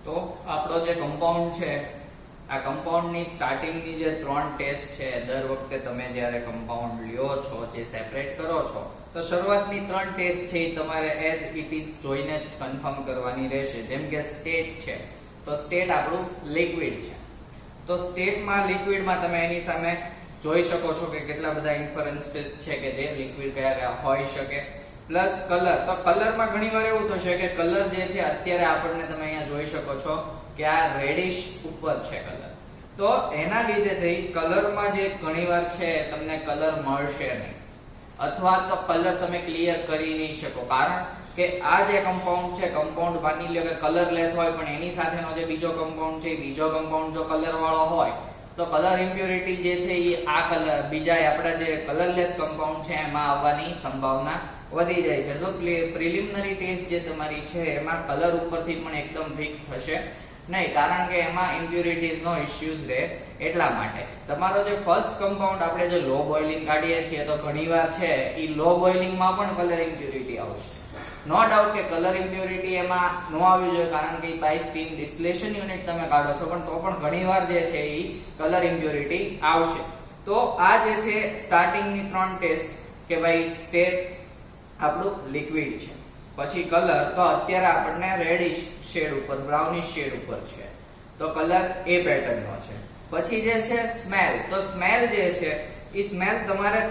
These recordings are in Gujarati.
તો આપણો જે કમ્પાઉન્ડ છે આ કમ્પાઉન્ડની સ્ટાર્ટિંગની જે 3 ટેસ્ટ છે દર વખતે તમે જ્યારે કમ્પાઉન્ડ લ્યો છો જે સેપરેટ કરો છો તો શરૂઆતની 3 ટેસ્ટ છે એ તમારે એઝ ઇટ ઇઝ જોઈને જ કન્ફર્મ કરવાની રહેશે. જેમ કે સ્ટેટ છે તો સ્ટેટ આપણું લિક્વિડ છે તો સ્ટેટમાં લિક્વિડમાં તમે એની સામે જોઈ શકો છો કે કેટલા બધા ઇન્ફરન્સીસ છે કે જે લિક્વિડ કયા હોઈ શકે. પ્લસ કલર, તો કલરમાં ઘણીવાર એવું થશે કે કલર જે છે અત્યારે આપણને તમે અહીંયા જોઈ શકો છો કે આ રેડિશ ઉપર છે કલર, તો એના લીધે થઈ કલરમાં જે ઘણીવાર છે તમને કલર મળશે નહીં અથવા તો કલર તમે ક્લિયર કરી નહીં શકો, કારણ કે આ જે કમ્પાઉન્ડ છે કમ્પાઉન્ડ માની લો કે કલરલેસ હોય પણ એની સાથેનો જે બીજો કમ્પાઉન્ડ છે બીજો કમ્પાઉન્ડ જો કલર વાળો હોય તો કલર ઇમ્પ્યોરિટી જે છે એ આ કલર બીજા આપણા જે કલરલેસ કમ્પાઉન્ડ છે એમાં આવવાની સંભાવના વધી જાય છે. જો પ્રિલિમિનરી ટેસ્ટ જે તમારી છે એમાં કલર ઉપરથી પણ એકદમ ફિક્સ થશે નહીં, કારણ કે એમાં ઇમ્પ્યોરિટીઝ નો ઇશ્યુઝ રહે એટલા માટે. તમારો જે ફર્સ્ટ કમ્પાઉન્ડ આપણે જે લો બોઇલિંગ કાઢીએ છીએ તો ઘણીવાર છે એ લો બોઇલિંગમાં પણ કલર ઇમ્પ્યોરિટી આવશે. નો ડાઉટ કે કલર ઇમ્પ્યોરિટી એમાં નો આવવી જોઈએ, કારણ કે બાય સ્ટીમ ડિસ્ટિલેશન યુનિટ તમે કાઢો છો, પણ તો પણ ઘણીવાર જે છે એ કલર ઇમ્પ્યોરિટી આવશે. તો આ જે છે સ્ટાર્ટિંગની 3 ટેસ્ટ કે ભાઈ સ્ટેટ આપણું લિક્વિડ છે, પછી કલર તો અત્યારે આપણને રેડિશ શેડ ઉપર બ્રાઉનિશ શેડ ઉપર છે તો કલર એ પેટર્નનો છે. પછી જે છે સ્મેલ, તો સ્મેલ જે છે એ સ્મેલ તમારે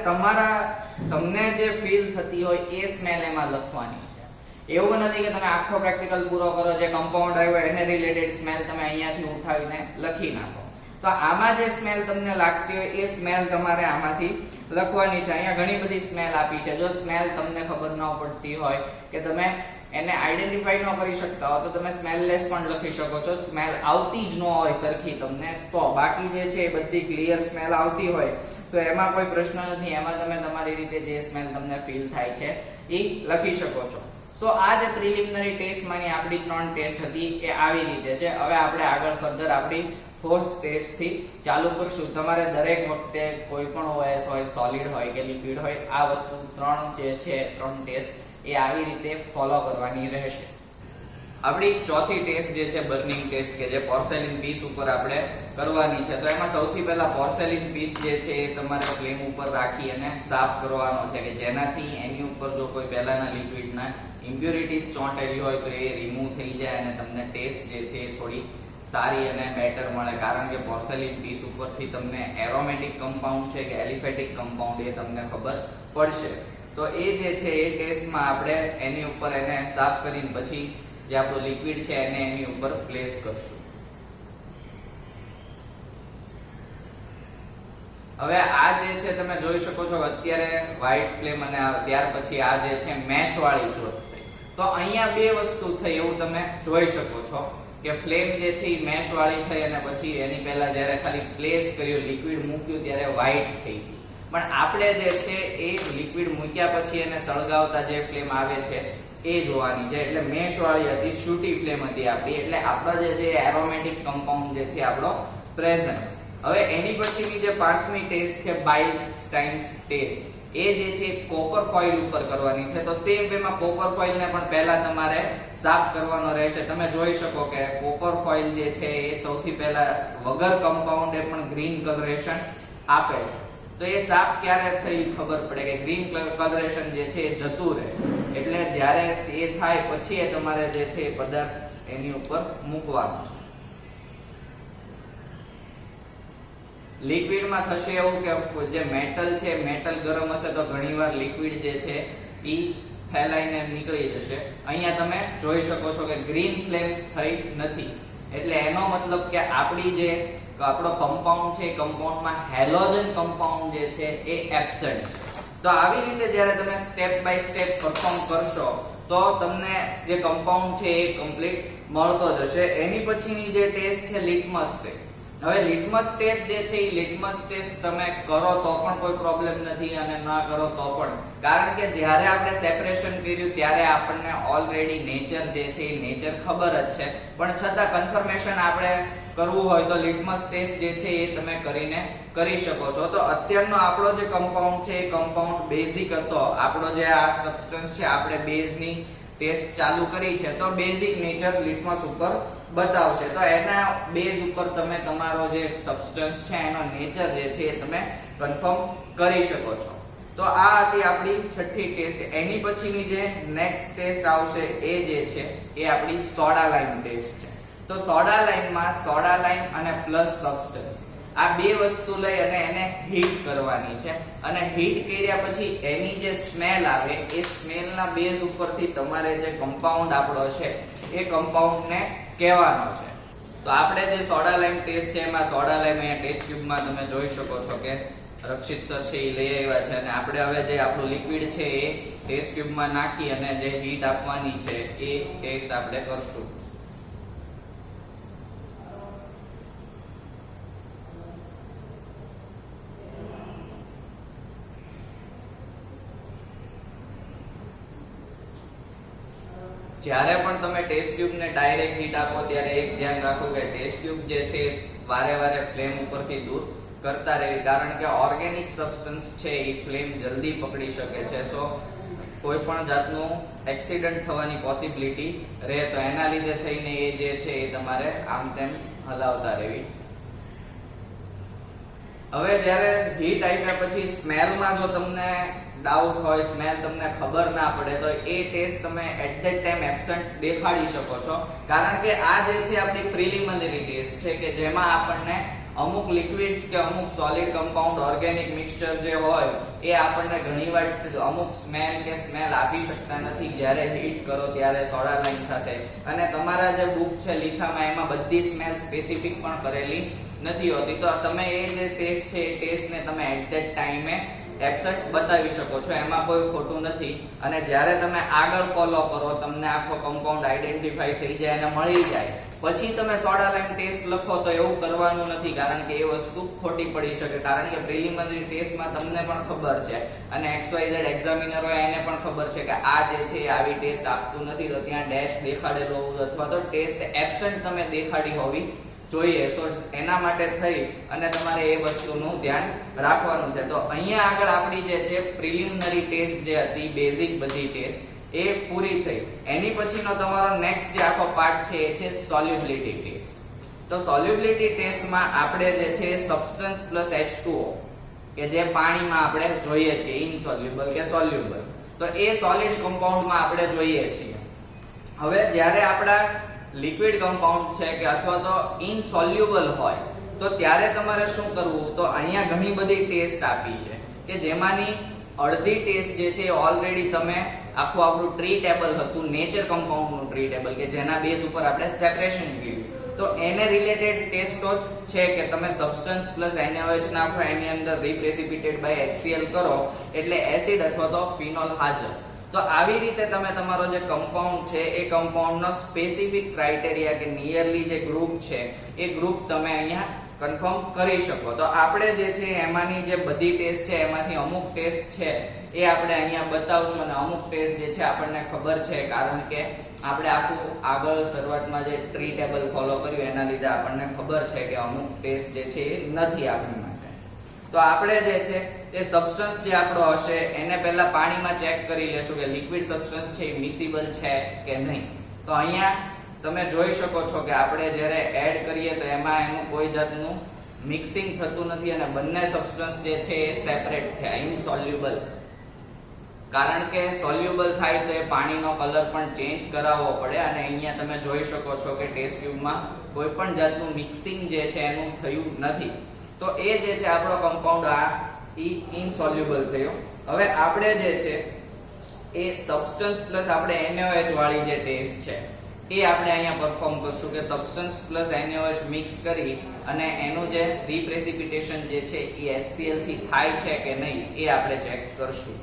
તમને જે ફીલ થતી હોય એ સ્મેલ એમાં લખવાની છે. એવું નથી કે તમે આખો પ્રેક્ટિકલ પૂરો કરો જે કમ્પાઉન્ડ આવ્યો એને રિલેટેડ સ્મેલ તમે અહીંયાથી ઉઠાવીને લખી નાખો. તો આમાં જે સ્મેલ તમને લાગતી હોય એ સ્મેલ તમારે આમાંથી લખવાની છે. અહીંયા ઘણી બધી સ્મેલ આપી છે. જો સ્મેલ તમને ખબર ન પડતી હોય કે તમે એને આઈડેન્ટિફાઈ ન કરી શકતા હો તો તમે સ્મેલલેસ પણ લખી શકો છો. સ્મેલ આવતી જ ન હોય સરખી તમને તો, બાકી જે છે એ બધી ક્લિયર સ્મેલ આવતી હોય તો એમાં કોઈ પ્રશ્ન નથી, એમાં તમે તમારી રીતે જે સ્મેલ તમને ફીલ થાય છે એ લખી શકો છો. સો આ જે પ્રિલિમિનરી ટેસ્ટમાંની આપણી 3 ટેસ્ટ હતી એ આવી રીતે છે. હવે આપણે આગળ ફર્ધર આપણી 4th ટેસ્ટ થી ચાલુ કરશું. તમારે દરેક વખતે કોઈ પણ ઓએસ હોય, સોલિડ હોય કે લિક્વિડ હોય, આ વસ્તુ 3 જે છે 3 ટેસ્ટ એ આવી રીતે ફોલો કરવાની રહેશે. આપણી 4થી ટેસ્ટ જે છે બર્નિંગ ટેસ્ટ કે જે પોર્સેલિન પીસ ઉપર આપણે કરવાની છે. તો એમાં સૌથી પહેલા પોર્સેલિન પીસ જે છે એ તમારે ફ્લેમ ઉપર રાખી અને સાફ કરવાનો છે કે જેનાથી એની ઉપર જો કોઈ પહેલાના લિક્વિડના ઇમ્પ્યોરિટીઝ ચોંટેલી હોય તો એ રિમૂવ થઈ જાય અને તમને ટેસ્ટ જે છે એ થોડી સારી અને બેટર મળે, કારણ કે પોર્સેલિન પીસ ઉપરથી તમને એરોમેટિક કમ્પાઉન્ડ છે કે એલિફેટિક કમ્પાઉન્ડ એ તમને ખબર પડશે. તો એ જે છે એ ટેસ્ટમાં આપણે એની ઉપર એને સાફ કરીને પછી જે આપણું લિક્વિડ છે એને એની ઉપર પ્લેસ કરશું. હવે આ જે છે તમે જોઈ શકો છો અત્યારે વ્હાઇટ ફ્લેમ અને ત્યાર પછી આ જે છે મેશ વાળી જ્યોત થઈ. તો અહીંયા બે વસ્તુ થઈ એવું તમે જોઈ શકો છો કે ફ્લેમ જે છે એ મેશ વાળી થઈ અને પછી એની પહેલા જ્યારે ખાલી પ્લેસ કર્યું લિક્વિડ મૂક્યું ત્યારે વ્હાઇટ થઈ ગઈ. પણ આપણે જે છે એ લિક્વિડ મૂક્યા પછી એને સળગાવતા જે ફ્લેમ આવે છે એ જોવાની છે. એટલે મેશ વાળી હતી, શૂટી ફ્લેમ હતી આપણી, એટલે આપણો જે છે એરોમેટિક કમ્પાઉન્ડ જે છે આપણો પ્રેઝન્ટ. હવે એની પછીની જે 5મી ટેસ્ટ છે બાયસ્ટાઇન્સ ટેસ્ટ, એ જે છે કોપર ફોઇલ ઉપર કરવાની છે. તો સેમ વેમાં કોપર ફોઇલ ને પણ પહેલા તમારે સાફ કરવાનો રહેશે. તમે જોઈ શકો કે કોપર ફોઇલ જે છે એ સૌથી પહેલા વગર કમ્પાઉન્ડ એ પણ ગ્રીન કલરેશન આપે છે. તો એ સાફ ક્યારે થઈ ખબર પડે કે ગ્રીન કલરેશન જે છે એ જતું રહે, એટલે જ્યારે એ થાય પછી એ તમારે જે છે એ પદાર્થ એની ઉપર મૂકવાનો છે. લિક્વિડમાં થશે એવું કે જે મેટલ છે મેટલ ગરમ હશે તો ઘણીવાર લિક્વિડ જે છે ઈ ફેલાઈને નીકળી જશે. અહીંયા તમે જોઈ શકો છો કે ગ્રીન ફ્લેમ થઈ નથી, એટલે એનો મતલબ કે આપણી જે આપણો કમ્પાઉન્ડ છે કમ્પાઉન્ડમાં હેલોજન કમ્પાઉન્ડ જે છે એ એબ્સન્ટ છે. તો આવી રીતે જ્યારે તમે સ્ટેપ બાય સ્ટેપ પરફોર્મ કરશો તો તમને જે કમ્પાઉન્ડ છે એ કમ્પ્લીટ મળતો જશે. એની પછીની જે ટેસ્ટ છે લિટમસ ટેસ્ટ. હવે લિટમસ ટેસ્ટ જે છે એ લિટમસ ટેસ્ટ તમે કરો તો પણ કોઈ પ્રોબ્લેમ નથી અને ના કરો તો પણ, કારણ કે જ્યારે આપણે સેપરેશન કર્યું ત્યારે આપણને ઓલરેડી નેચર જે છે એ નેચર ખબર જ છે, પણ છતાં કન્ફર્મેશન આપણે કરવું હોય તો લિટમસ ટેસ્ટ જે છે એ તમે કરીને કરી શકો છો. તો અત્યારનો આપણો જે કમ્પાઉન્ડ છે એ કમ્પાઉન્ડ બેઝિક હતો. આપણો જે આ સબસ્ટન્સ છે આપણે બેઝની ટેસ્ટ ચાલુ કરી છે તો બેઝિક નેચર લિટમસ ઉપર બતાવશે. તો એના બેઝ ઉપર તમે તમારો જે સબસ્ટન્સ છે એનો નેચર જે છે એ તમે કન્ફર્મ કરી શકો છો. તો આ હતી આપણી છઠ્ઠી ટેસ્ટ. એની પછીની જે નેક્સ્ટ ટેસ્ટ આવશે એ જે છે એ આપણી સોડા લાઇમ ટેસ્ટ છે. તો સોડા લાઇમમાં સોડા લાઇમ અને પ્લસ સબસ્ટન્સ આ બે વસ્તુ લઈ અને એને હીટ કરવાની છે, અને હીટ કર્યા પછી એની જે સ્મેલ આવે એ સ્મેલના બેઝ ઉપરથી તમારે જે કમ્પાઉન્ડ આપણો છે એ કમ્પાઉન્ડને કહેવાનો છે. તો આપણે જે સોડા લાઇમ ટેસ્ટ છે એમાં સોડા લાઇમ અહીંયા ટેસ્ટ ટ્યુબમાં તમે જોઈ શકો છો કે રક્ષિત સર છે એ લઈ આવ્યા છે, અને આપણે હવે જે આપણું લિક્વિડ છે એ ટેસ્ટ ટ્યુબમાં નાખી અને જે હીટ આપવાની છે એ ટેસ્ટ આપણે કરશું. જ્યારે પણ તમે ટેસ્ટ ટ્યુબ ને ડાયરેક્ટ હીટ આપો ત્યારે એક ધ્યાન રાખો કે ટેસ્ટ ટ્યુબ જે છે વારે વારે ફ્લેમ ઉપરથી દૂર કરતા રહેવી, કારણ કે ઓર્ગેનિક સબસ્ટન્સ છે એ ફ્લેમ જલ્દી પકડી શકે છે. સો કોઈ પણ જાતનું એક્સિડન્ટ થવાની પોસિબિલિટી રહે, તો એના લીધે થઈને એ જે છે એ તમારે આમ તેમ હલાવતા રહેવી. હવે જ્યારે હીટ આપ્યા પછી સ્મેલમાં જો તમને ડાઉટ હોય, સ્મેલ તમને ખબર ના પડે, તો એ ટેસ્ટ તમે એટ ધેટ ટાઈમ એબ્સન્ટ દેખાડી શકો છો, કારણ કે આ જે છે આપણી પ્રિલિમિનરી ટેસ્ટ છે કે જેમાં આપણને અમુક લિક્વિડ્સ કે અમુક સોલિડ કમ્પાઉન્ડ ઓર્ગેનિક મિક્સચર જે હોય એ આપણને ઘણીવાર અમુક સ્મેલ આપી શકતા નથી જ્યારે હીટ કરો ત્યારે સોડા લાઇમ સાથે. અને તમારા જે બુક છે લિખામાં એમાં બધી સ્મેલ સ્પેસિફિક પણ કરેલી નથી હોતી. તો તમે એ જે ટેસ્ટ છે એ ટેસ્ટને તમે એટ ધેટ ટાઈમે એબ્સન્ટ બતાવી શકો છો, એમાં કોઈ ખોટું નથી. અને જ્યારે તમે આગળ ફોલો કરો, તમને આખો કમ્પાઉન્ડ આઈડેન્ટિફાઈ થઈ જાય અને મળી જાય, પછી તમે સોડા લાઇમ ટેસ્ટ લખો તો એવું કરવાનું નથી, કારણ કે એ વસ્તુ ખોટી પડી શકે. કારણ કે પ્રિલિમિનરી ટેસ્ટમાં તમને પણ ખબર છે અને XYZ એક્ઝામિનર હોય એને પણ ખબર છે કે આ જે છે આવી ટેસ્ટ આપતું નથી, તો ત્યાં ડેશ દેખાડેલો હોવું અથવા તો ટેસ્ટ એબ્સન્ટ તમે દેખાડી હોવી જોઈએ. સો એના માટે થઈ અને તમારે એ વસ્તુનું ધ્યાન રાખવાનું છે. તો અહીંયા આગળ આપણી જે છે પ્રિલિમિનરી ટેસ્ટ જે હતી, બેઝિક બધી ટેસ્ટ એ પૂરી થઈ. એની પછીનો તમારો નેક્સ્ટ જે આખો પાર્ટ છે એ છે સોલ્યુબિલિટી ટેસ્ટ. તો સોલ્યુબિલિટી ટેસ્ટમાં આપણે જે છે સબસ્ટન્સ પ્લસ H2O કે જે પાણીમાં આપણે જોઈએ છીએ ઇનસોલ્યુબલ કે સોલ્યુબલ, તો એ સોલિડ કમ્પાઉન્ડમાં આપણે જોઈએ છીએ. હવે જ્યારે આપણા લિક્વિડ કમ્પાઉન્ડ છે કે અથવા તો ઇનસોલ્યુબલ હોય તો ત્યારે તમારે શું કરવું? તો અહીંયા ઘણી બધી ટેસ્ટ આપી છે કે જેમાંની અડધી ટેસ્ટ જે છે ઓલરેડી તમે આખું આપણું ટ્રી ટેબલ હતું, નેચર કમ્પાઉન્ડનું ટ્રી ટેબલ કે જેના બેઝ ઉપર આપણે સેપરેશન કર્યું, તો એને રિલેટેડ ટેસ્ટો છે કે તમે સબસ્ટન્સ પ્લસ NaOH નાખો, એની અંદર રિપ્રેસિપિટેટ બાય HCl કરો એટલે એસિડ અથવા તો ફિનોલ હાજર. તો આવી રીતે તમે તમારો જે કમ્પાઉન્ડ છે એ કમ્પાઉન્ડનો સ્પેસિફિક ક્રાઇટેરિયા કે નિયરલી જે ગ્રુપ છે એ ગ્રુપ તમે અહીંયા કન્ફર્મ કરી શકો. તો આપણે જે છે એમાંની જે બધી ટેસ્ટ છે એમાંથી અમુક ટેસ્ટ છે એ આપણે અહીંયા બતાવશું, અને અમુક ટેસ્ટ જે છે આપણને ખબર છે કારણ કે આપણે આખું આગળ શરૂઆતમાં જે ટ્રી ટેબલ ફોલો કર્યું એના લીધે આપણને ખબર છે કે અમુક ટેસ્ટ જે છે એ નથી આપણી માટે. તો આપણે જે છે એ સબસ્ટન્સ જે આપણો હશે એને પહેલા પાણીમાં ચેક કરી લેશું કે લિક્વિડ સબસ્ટન્સ છે એ મિસિબલ છે કે નહીં. તો અહીંયા તમે જોઈ શકો છો કે આપણે જ્યારે એડ કરીએ તો એમાં એનું કોઈ જાતનું મિક્સિંગ થતું નથી અને બંને સબસ્ટન્સ જે છે એ સેપરેટ થયા, ઇનસોલ્યુબલ. કારણ કે સોલ્યુબલ થાય તો એ પાણીનો કલર પણ ચેન્જ કરાવવો પડે, અને અહીંયા તમે જોઈ શકો છો કે ટેસ્ટ ટ્યુબમાં કોઈ પણ જાતનું મિક્સિંગ જે છે એનું થયું નથી. તો એ જે છે આપણો કમ્પાઉન્ડ આ ઇનસોલ્યુબલ થયો. હવે આપણે જે છે એ સબસ્ટન્સ પ્લસ આપણે NaOH વાળી જે ટેસ્ટ છે એ આપણે અહીંયા પરફોર્મ કરશું કે સબસ્ટન્સ પ્લસ NaOH મિક્સ કરી અને એનું જે રિપ્રેસિપિટેશન જે છે એ HCl થી થાય છે કે નહીં એ આપણે ચેક કરશું.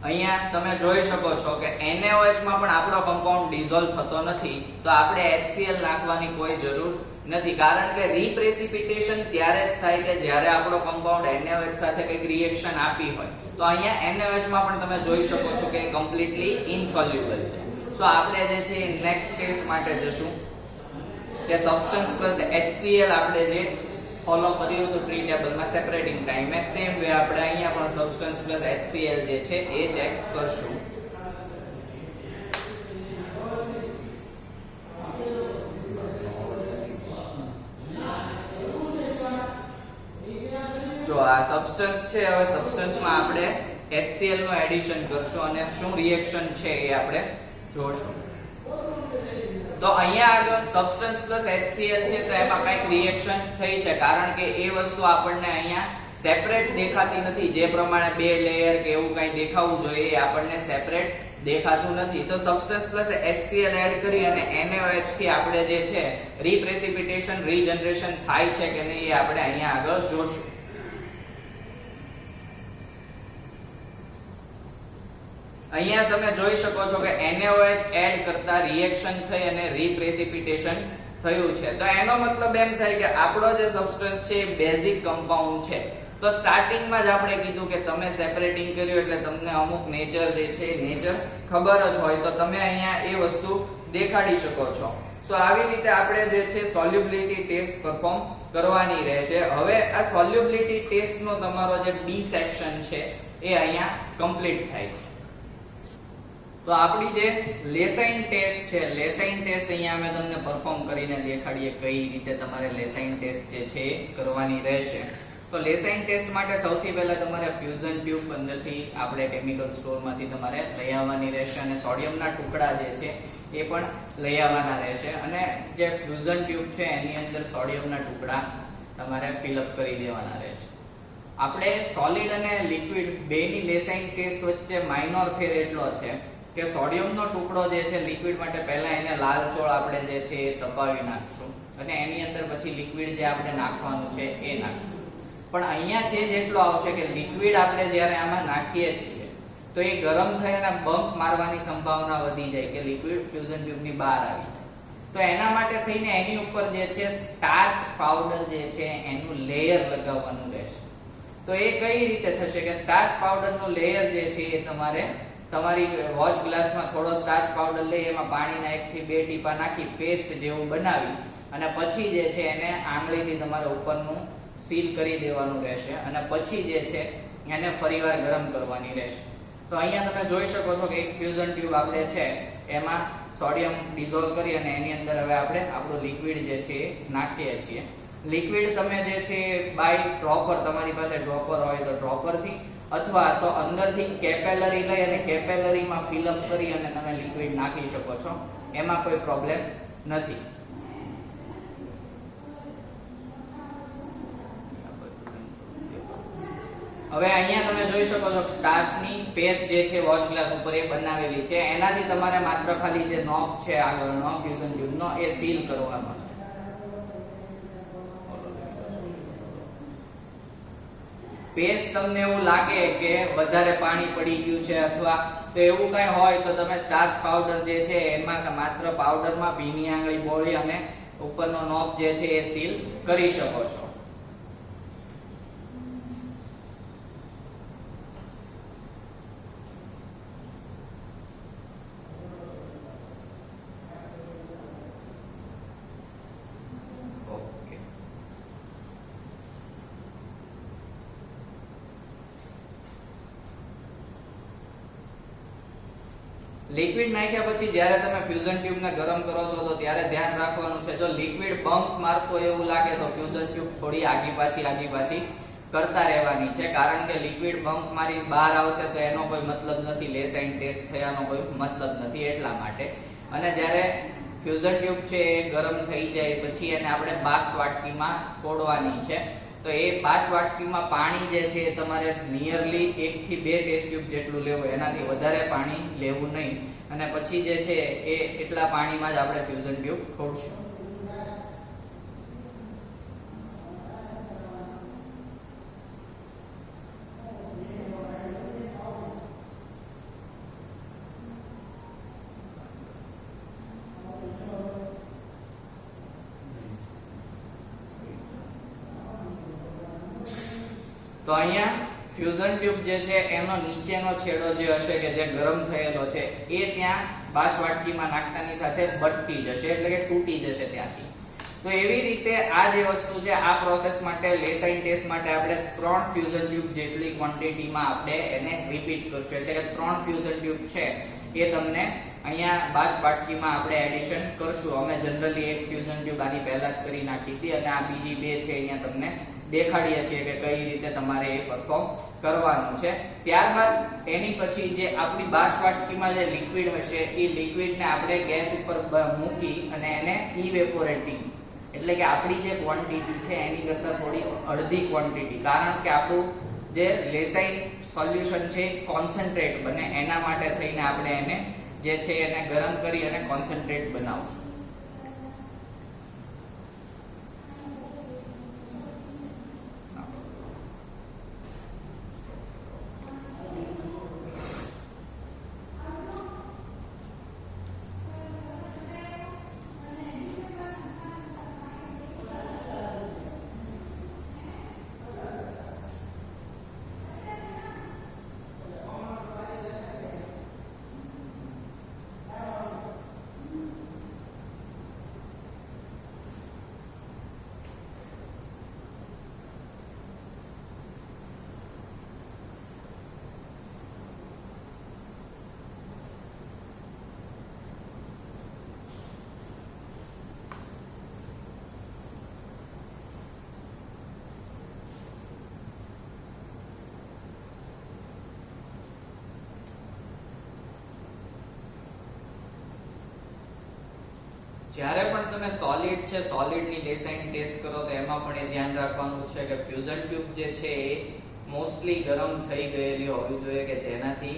અહીંયા તમે જોઈ શકો છો કે NaOH માં પણ આપણો કમ્પાઉન્ડ ડિઝોલ્વ થતો નથી, તો આપણે HCl નાખવાની કોઈ જરૂર નથી, કારણ કે રિપ્રેસિપિટેશન ત્યારે જ થાય કે જ્યારે આપણો કમ્પાઉન્ડ NaOH સાથે કંઈક રિએક્શન આપી હોય. તો અહીંયા NaOH માં પણ તમે જોઈ શકો છો કે કમ્પ્લીટલી ઇનસોલ્યુબલ છે. સો આપણે જે છે નેક્સ્ટ ટેસ્ટ માટે જશું. કે સબસ્ટન્સ પ્લસ HCl આપણે જે ફોલો કર્યું હતું ટ્રી ટેબલમાં સેપરેટિંગ ટાઈમે, સેમ વે આપણે અહીંયા પણ સબસ્ટન્સ પ્લસ HCl જે છે એ ચેક કરશું. જો આ સબસ્ટન્સ છે, હવે સબસ્ટન્સમાં આપણે HCl નું એડિશન કરશું અને શું રિએક્શન છે એ આપણે જોશું. તો અહીંયા આગળ સબસ્ટન્સ પ્લસ HCl છે તો એમાં કંઈક રિએક્શન થઈ છે, કારણ કે એ વસ્તુ આપણને અહીંયા સેપરેટ દેખાતી નથી. જે પ્રમાણે બે લેયર કે એવું કંઈ દેખાવું જોઈએ એ આપણને સેપરેટ દેખાતું નથી. તો સબસ્ટન્સ પ્લસ HCl એડ કરી અને NaOH થી આપણે જે છે રીપ્રેસિપિટેશન રીજનરેશન થાય છે કે નહીં એ આપણે અહીંયા આગળ જોશું. અહીંયા તમે જોઈ શકો છો કે NaOH એડ કરતા રિએક્શન થઈ અને રીપ્રેસિપિટેશન થયું છે. તો એનો મતલબ એમ થાય કે આપણો જે સબસ્ટન્સ છે એ બેઝિક કમ્પાઉન્ડ છે. તો સ્ટાર્ટિંગમાં જ આપણે કીધું કે તમે સેપરેટિંગ કર્યું એટલે તમને અમુક નેચર જે છે નેચર ખબર જ હોય તો તમે અહીંયા એ વસ્તુ દેખાડી શકો છો. સો આવી રીતે આપણે જે છે સોલ્યુબિલિટી ટેસ્ટ પરફોર્મ કરવાની રહે છે. હવે આ સોલ્યુબિલિટી ટેસ્ટનો તમારો જે બી સેક્શન છે એ અહીંયા કમ્પ્લીટ થાય છે. તો આપણી જે લેસાઇન ટેસ્ટ છે, લેસાઇન ટેસ્ટ અહીંયા અમે તમને પરફોર્મ કરીને દેખાડીએ કઈ રીતે તમારે લેસાઇન ટેસ્ટ જે છે એ કરવાની રહેશે. તો લેસાઇન ટેસ્ટ માટે સૌથી પહેલા તમારે ફ્યુઝન ટ્યુબ અંદરથી આપણે કેમિકલ સ્ટોરમાંથી તમારે લઈ આવવાની રહેશે અને સોડિયમના ટુકડા જે છે એ પણ લઈ આવવાના રહેશે અને જે ફ્યુઝન ટ્યુબ છે એની અંદર સોડિયમના ટુકડા તમારે ફિલઅપ કરી દેવાના રહેશે. આપણે સોલિડ અને લિક્વિડ બેની લેસાઇન ટેસ્ટ વચ્ચે માઇનોર ફેર એટલો છે કે સોડિયમનો ટુકડો જે છે લિક્વિડ માટે પહેલા એને લાલ ચોળ આપણે જે છે એ તપાવી નાખશું અને એની અંદર પછી લિક્વિડ જે આપણે નાખવાનું છે એ નાખશું. પણ અહીંયા ચેન્જ એટલો આવશે કે લિક્વિડ આપણે જ્યારે આમાં નાખીએ છીએ તો એ ગરમ થઈ અને બમ્પ મારવાની સંભાવના વધી જાય કે લિક્વિડ ફ્યુઝન ટ્યુબની બહાર આવી જાય. તો એના માટે થઈને એની ઉપર જે છે સ્ટાર્ચ પાવડર જે છે એનું લેયર લગાવવાનું રહેશે. તો એ કઈ રીતે થશે કે સ્ટાર્ચ પાવડરનું લેયર જે છે એ તમારી વોચ ગ્લાસમાં થોડો સ્ટાર્ચ પાવડર લઈ એમાં પાણીના 1 થી 2 ટીપા નાખી પેસ્ટ જેવું બનાવી અને પછી જે છે એને આંગળીથી તમારે ઉપરનું સીલ કરી દેવાનું રહેશે અને પછી જે છે એને ફરીવાર ગરમ કરવાની રહેશે. તો અહીંયા તમે જોઈ શકો છો કે એક ફ્યુઝન ટ્યુબ આપણે છે એમાં સોડિયમ ડિઝોલ્વ કરી અને એની અંદર હવે આપણે આપણું લિક્વિડ જે છે એ નાખીએ છીએ. લિક્વિડ તમે જે છે બાય ડ્રોપર, તમારી પાસે ડ્રોપર હોય તો ડ્રોપરથી અથવા તો અંદરથી કેપેલરી લઈ અને કેપેલરીમાં ફિલઅપ કરી અને તમે લિક્વિડ નાખી શકો છો, એમાં કોઈ પ્રોબ્લેમ નથી. હવે અહીંયા તમે જોઈ શકો છો સ્ટાર્ચની પેસ્ટ જે છે વોચ ગ્લાસ ઉપર એ બનાવેલી છે. એનાથી તમારે માત્ર ખાલી જે નોબ છે આગળનો ફ્યુઝન ટ્યુબનો એ સીલ કરવાનો છે. પેસ્ટ તમને એવું લાગે કે વધારે પાણી પડી ગયું છે અથવા તો એવું કઈ હોય તો તમે સ્ટાર્ચ પાવડર જે છે એમાં માત્ર પાવડરમાં ભીની આંગળી બોળી અને ઉપરનો નોબ જે છે એ સીલ કરી શકો છો. લિક્વિડ નાખ્યા પછી જ્યારે તમે ફ્યુઝન ટ્યુબને ગરમ કરો છો તો ત્યારે ધ્યાન રાખવાનું છે જો લિક્વિડ બમ્પ મારતો એવું લાગે તો ફ્યુઝન ટ્યુબ થોડી આગી પાછી કરતા રહેવાની છે, કારણ કે લિક્વિડ બમ્પ મારી બહાર આવશે તો એનો કોઈ મતલબ નથી, લેસાઇન ટેસ્ટ થયાનો કોઈ મતલબ નથી એટલા માટે. અને જ્યારે ફ્યુઝન ટ્યુબ છે એ ગરમ થઈ જાય પછી એને આપણે બાષ્પ વાટકીમાં ફોડવાની છે. તો એ બાષ્પ વાટકીમાં પાણી જે છે એ તમારે નિયરલી 1 થી 2 ટેસ્ટ ટ્યુબ જેટલું લેવું, એનાથી વધારે પાણી લેવું નહીં. અને પછી જે છે એ એટલા પાણીમાં જ આપણે ફ્યુઝન ટ્યુબ ફોડશું. તો અહીંયા ફ્યુઝન ટ્યુબ જે છે એનો નીચેનો છેડો જે હશે કે જે ગરમ થયેલો છે એ ત્યાં બાષ્પ વાટકીમાં નાખતાની સાથે બટકી જશે, એટલે કે તૂટી જશે ત્યાંથી. તો એવી રીતે આ જે વસ્તુ છે, આ પ્રોસેસ માટે લેસાઇન ટેસ્ટ માટે આપણે 3 ફ્યુઝન ટ્યુબ જેટલી ક્વોન્ટિટીમાં આપણે એને રિપીટ કરશું. એટલે કે 3 ફ્યુઝન ટ્યુબ છે એ તમને અહીંયા બાશ બાટકીમાં આપણે એડિશન કરશું. અમે જનરલી એક ફ્યુઝન ટ્યુબ આની પહેલા જ કરી નાખી હતી અને આ બીજી બે છે અહીંયા તમને દેખાડીએ છીએ કે કઈ રીતે તમારે એ પરફોર્મ કરવાનું છે. ત્યારબાદ એની પછી જે આપણી બાશ બાટકીમાં જે લિક્વિડ હશે એ લિક્વિડને આપણે ગેસ ઉપર મૂકી અને એને ઇવેપોરેટિંગ, એટલે કે આપણી જે ક્વોન્ટિટી છે એની કરતાં થોડી અડધી ક્વોન્ટિટી, કારણ કે આપણું જે લેસાઇન સોલ્યુશન છે કોન્સન્ટ્રેટ બને એના માટે થઈને આપણે એને જે છે એને ગરમ કરી અને કોન્સન્ટ્રેટ બનાવશું. જ્યારે પણ તમે સોલિડ છે સોલિડની લેસાઇન ટેસ્ટ કરો તો એમાં પણ એ ધ્યાન રાખવાનું છે કે ફ્યુઝન ટ્યુબ જે છે એ મોસ્ટલી ગરમ થઈ ગયેલી હોવી જોઈએ કે જેનાથી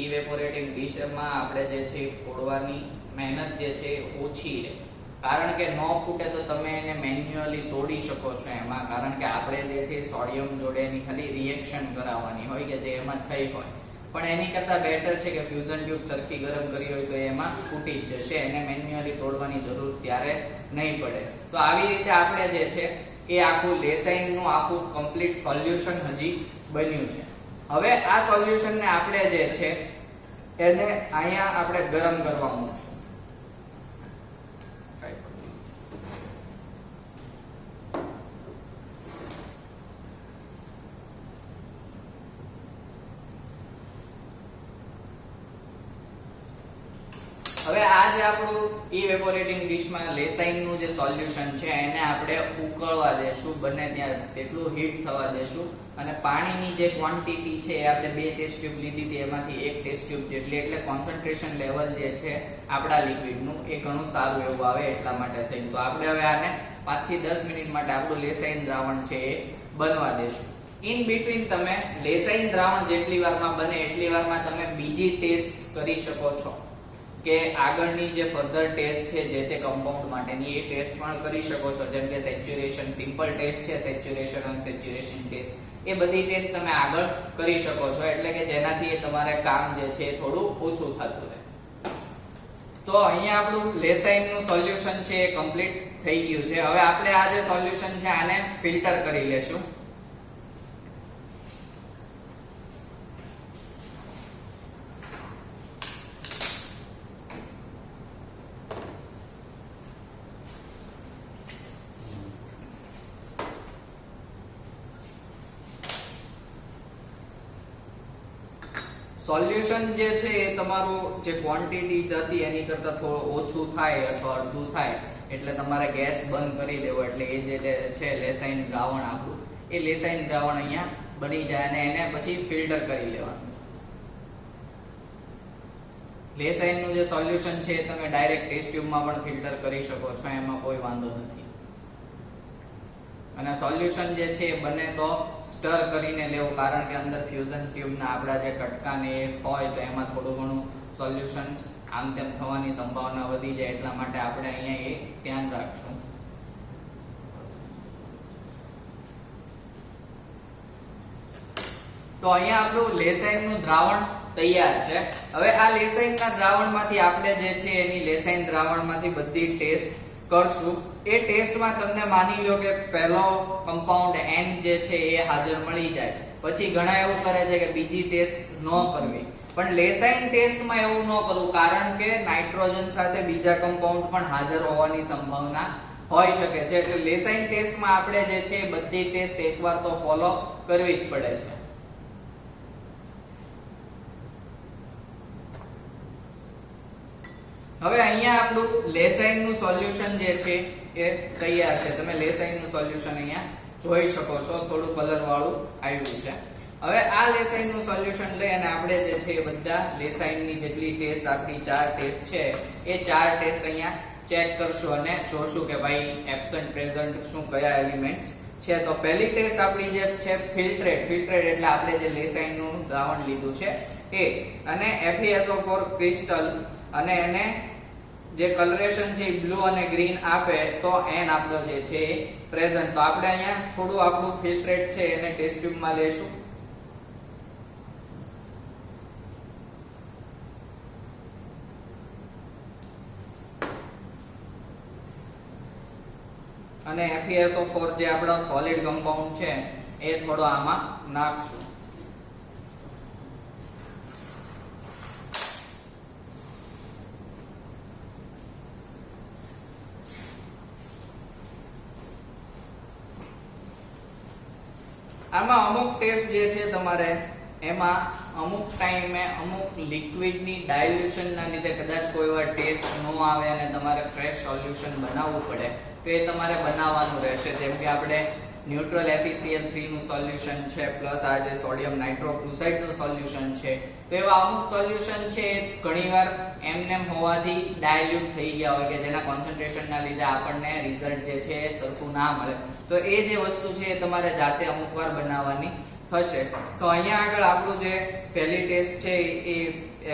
ઇવેપોરેટિંગ ડિશમાં આપણે જે છે ફોડવાની મહેનત જે છે ઓછી રહે. કારણ કે ન ફૂટે તો તમે એને મેન્યુઅલી તોડી શકો છો એમાં, કારણ કે આપણે જે છે સોડિયમ જોડે એની ખાલી રિએક્શન કરાવવાની હોય કે જે એમાં થઈ હોય. પણ એની કરતાં બેટર છે કે ફ્યુઝન ટ્યુબ સરખી ગરમ કરી હોય તો એમાં ફૂટી જ જશે, એને મેન્યુઅલી તોડવાની જરૂર ત્યારે નહીં પડે. તો આવી રીતે આપણે જે છે એ આખું લેસાઇનનું આખું કમ્પ્લીટ સોલ્યુશન હજી બન્યું છે. હવે આ સોલ્યુશનને આપણે જે છે એને અહીંયા આપણે ગરમ કરવા મૂકશું. હવે આ જે આપણું ઇવેપોરેટિંગ ડિશમાં લેસાઇનનું જે સોલ્યુશન છે એને આપણે ઉકળવા દેશું, બને ત્યાં તેટલું હીટ થવા દેશું. અને પાણીની જે ક્વોન્ટિટી છે એ આપણે 2 ટેસ્ટ ટ્યુબ લીધી હતી એમાંથી 1 ટેસ્ટ ટ્યુબ જેટલી, એટલે કોન્સન્ટ્રેશન લેવલ જે છે આપણા લિક્વિડનું એ ઘણું સારું એવું આવે એટલા માટે થઈ. તો આપણે હવે આને 5 થી 10 મિનિટ માટે આપણું લેસાઇન દ્રાવણ છે એ બનવા દેશું. ઇન બિટવીન તમે લેસાઇન દ્રાવણ જેટલી વારમાં બને એટલી વારમાં તમે બીજી ટેસ્ટ કરી શકો છો કે આગળની જે ફર્ધર ટેસ્ટ છે જે તે કમ્પાઉન્ડ માટેની એ ટેસ્ટ પણ કરી શકો છો. જેમ કે સેચ્યુરેશન સિમ્પલ ટેસ્ટ છે, સેચ્યુરેશન અનસેચ્યુરેશન ટેસ્ટ, એ બધી ટેસ્ટ તમે આગળ કરી શકો છો, એટલે કે જેનાથી તમારે કામ જે છે એ થોડું ઓછું થતું રહે. તો અહીંયા આપણું લેસાઇનનું સોલ્યુશન છે એ કમ્પ્લીટ થઈ ગયું છે. હવે આપણે આ જે સોલ્યુશન છે આને ફિલ્ટર કરી લેશું. સોલ્યુશન જે છે એ તમારું જે ક્વોન્ટિટી હતી એની કરતાં થોડું ઓછું થાય અથવા અડધું થાય એટલે તમારે ગેસ બંધ કરી દેવો, એટલે એ જે છે લેસાઇન દ્રાવણ આપણું એ લેસાઇન દ્રાવણ અહીંયા બની જાય અને એને પછી ફિલ્ટર કરી લેવાનું. લેસાઇનનું જે સોલ્યુશન છે તમે ડાયરેક્ટ ટેસ્ટ ટ્યુબમાં પણ ફિલ્ટર કરી શકો છો, એમાં કોઈ વાંધો નથી. અને સોલ્યુશન જે છે બને તો સ્ટર કરીને લેવું, કારણ કે અંદર ફ્યુઝન ટ્યુબના આપણા જે કટકા ને એ હોય તો એમાં થોડું ઘણું સોલ્યુશન આમ તેમ થવાની સંભાવના વધી જાય, એટલા માટે આપણે અહીંયા એ ધ્યાન રાખશું. તો અહીંયા આપણું લેસાઇનનું દ્રાવણ તૈયાર છે. હવે આ લેસાઇનના દ્રાવણમાંથી આપણે જે છે એની લેસાઇન દ્રાવણમાંથી બધી ટેસ્ટ કરશું. એ ટેસ્ટમાં તમને માની લો કે પહેલો કમ્પાઉન્ડ N જે છે એ હાજર મળી જાય, પછી ઘણા એવું કરે છે કે બીજી ટેસ્ટ ન કરવી, પણ લેસાઇન ટેસ્ટમાં એવું ન કરવું, કારણ કે નાઇટ્રોજન સાથે બીજા કમ્પાઉન્ડ પણ હાજર હોવાની સંભાવના હોઈ શકે છે. એટલે લેસાઇન ટેસ્ટમાં આપણે જે છે બધી ટેસ્ટ એકવાર તો ફોલો કરવી જ પડે છે. હવે અહીંયા આપણું લેસાઇન નું સોલ્યુશન જે છે એ તૈયાર છે. તમે લેસાઇન નું સોલ્યુશન અહીંયા જોઈ શકો છો, થોડું કલર વાળું આવ્યું છે. હવે આ લેસાઇન નું સોલ્યુશન લઈ અને આપણે જે છે એ બધા લેસાઇન ની જેટલી ટેસ્ટ આપણી 4 ટેસ્ટ છે એ 4 ટેસ્ટ અહીંયા ચેક કરશું અને જોશું કે ભાઈ એબ્સન્ટ પ્રેઝન્ટ શું કયા એલિમેન્ટ્સ છે. તો પહેલી ટેસ્ટ આપણી જે છે ફિલ્ટ્રેટ એટલે આપણે જે લેસાઇન નું દ્રાવણ લીધું છે એ, અને FeSO4 ક્રિસ્ટલ, અને એને જે કલરેશન છે બ્લુ અને ગ્રીન આપે તો n આપણો જે છે એ પ્રેઝન્ટ. તો આપણે અહીંયા થોડું આપણું ફિલ્ટ્રેટ છે એને ટેસ્ટ ટ્યુબમાં લેશું. અને FeSO4 જે આપણો સોલિડ કમ્પાઉન્ડ છે એ થોડો આમાં નાખશું. આમાં અમુક ટેસ્ટ જે છે તમારે એમાં અમુક ટાઈમે અમુક લિક્વિડની ડાયલ્યુશનના લીધે કદાચ કોઈ વાર ટેસ્ટ ન આવે અને તમારે ફ્રેશ સોલ્યુશન બનાવવું પડે તો એ તમારે બનાવવાનું રહેશે. જેમ કે આપણે ન્યુટ્રલ FeCl3 નું સોલ્યુશન છે, પ્લસ આ જે સોડિયમ નાઇટ્રોક્લોરાઇડ નું સોલ્યુશન છે, તો એવા અમુક સોલ્યુશન છે ઘણીવાર એમનેમ હોવાથી ડાયલ્યુટ થઈ ગયા હોય કે જેના કોન્સન્ટ્રેશનના લીધે આપણને રિઝલ્ટ જે છે એ સરખું ના મળે. તો એ જે વસ્તુ છે એ તમારે જાતે અમુકવાર બનાવવાની થશે. તો અહીંયા આગળ આપણું જે પહેલી ટેસ્ટ છે એ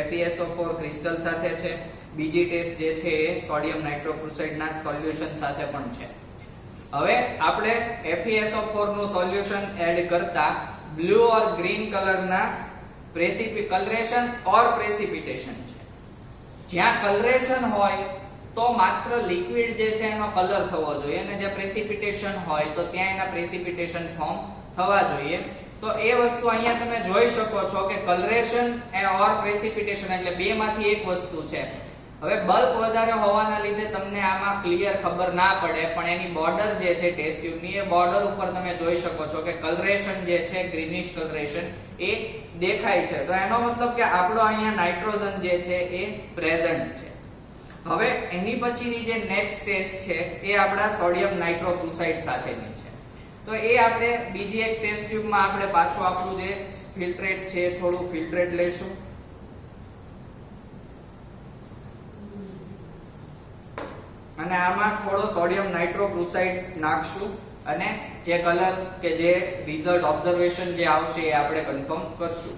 FeSO4 ક્રિસ્ટલ સાથે છે, બીજી ટેસ્ટ જે છે એ સોડિયમ નાઇટ્રોક્લોરાઇડ ના સોલ્યુશન સાથે પણ છે. હવે આપણે FeSO4 નું સોલ્યુશન એડ કરતા બ્લુ ઓર ગ્રીન કલરના કલરેશન ઓર પ્રેસિપિટેશન છે. જ્યાં કલરેશન હોય તો માત્ર લિક્વિડ જે છે એનો કલર થવો જોઈએ, અને જે પ્રેસિપિટેશન હોય તો ત્યાં એના પ્રેસિપિટેશન ફોર્મ થવા જોઈએ. તો એ વસ્તુ અહીંયા તમે જોઈ શકો છો કે કલરેશન ઓર પ્રેસિપિટેશન એટલે બેમાંથી એક વસ્તુ છે. હવે બલ્ક વધારે હોવાના લીધે તમને આમાં ક્લિયર ખબર ના પડે, પણ એની બોર્ડર જે છે ટેસ્ટ ટ્યુબની એ બોર્ડર ઉપર તમે જોઈ શકો છો કે કલરેશન જે છે ગ્રીનિશ કલરેશન એ દેખાય છે. તો એનો મતલબ કે આપણો અહીંયા નાઇટ્રોજન જે છે એ પ્રેઝન્ટ છે. હવે એની પછીની જે નેક્સ્ટ ટેસ્ટ છે એ આપણા સોડિયમ નાઇટ્રોક્લોરાઇડ સાથેની છે. તો એ આપણે બીજી એક ટેસ્ટ ટ્યુબમાં આપણે પાછું આપણું જે ફિલ્ટ્રેટ છે થોડું ફિલ્ટ્રેટ લેશું. અને આમાં થોડો સોડિયમ નાઇટ્રોક્લોરાઇડ નાખશું અને જે કલર કે જે રિઝલ્ટ ઓબ્ઝર્વેશન જે આવશે એ આપણે કન્ફર્મ કરશું.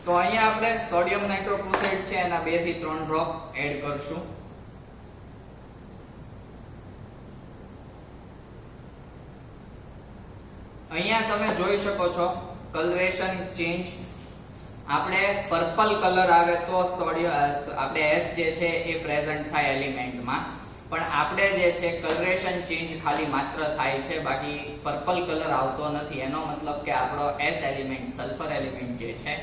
તો અહીંયા આપણે સોડિયમ નાઇટ્રોક્લોરાઇડ છે એના 2 થી 3 ડ્રોપ એડ કરશું. અહીંયા તમે જોઈ શકો છો કલરેશન ચેન્જ. આપણે પર્પલ કલર આવે તો સોડિયમ આપણે S જે છે એ પ્રેઝન્ટ થાય એલિમેન્ટમાં, પણ આપણે જે છે કલરેશન ચેન્જ ખાલી માત્ર થાય છે, બાકી પર્પલ કલર આવતો નથી. એનો મતલબ કે આપણો S એલિમેન્ટ સલ્ફર એલિમેન્ટ જે છે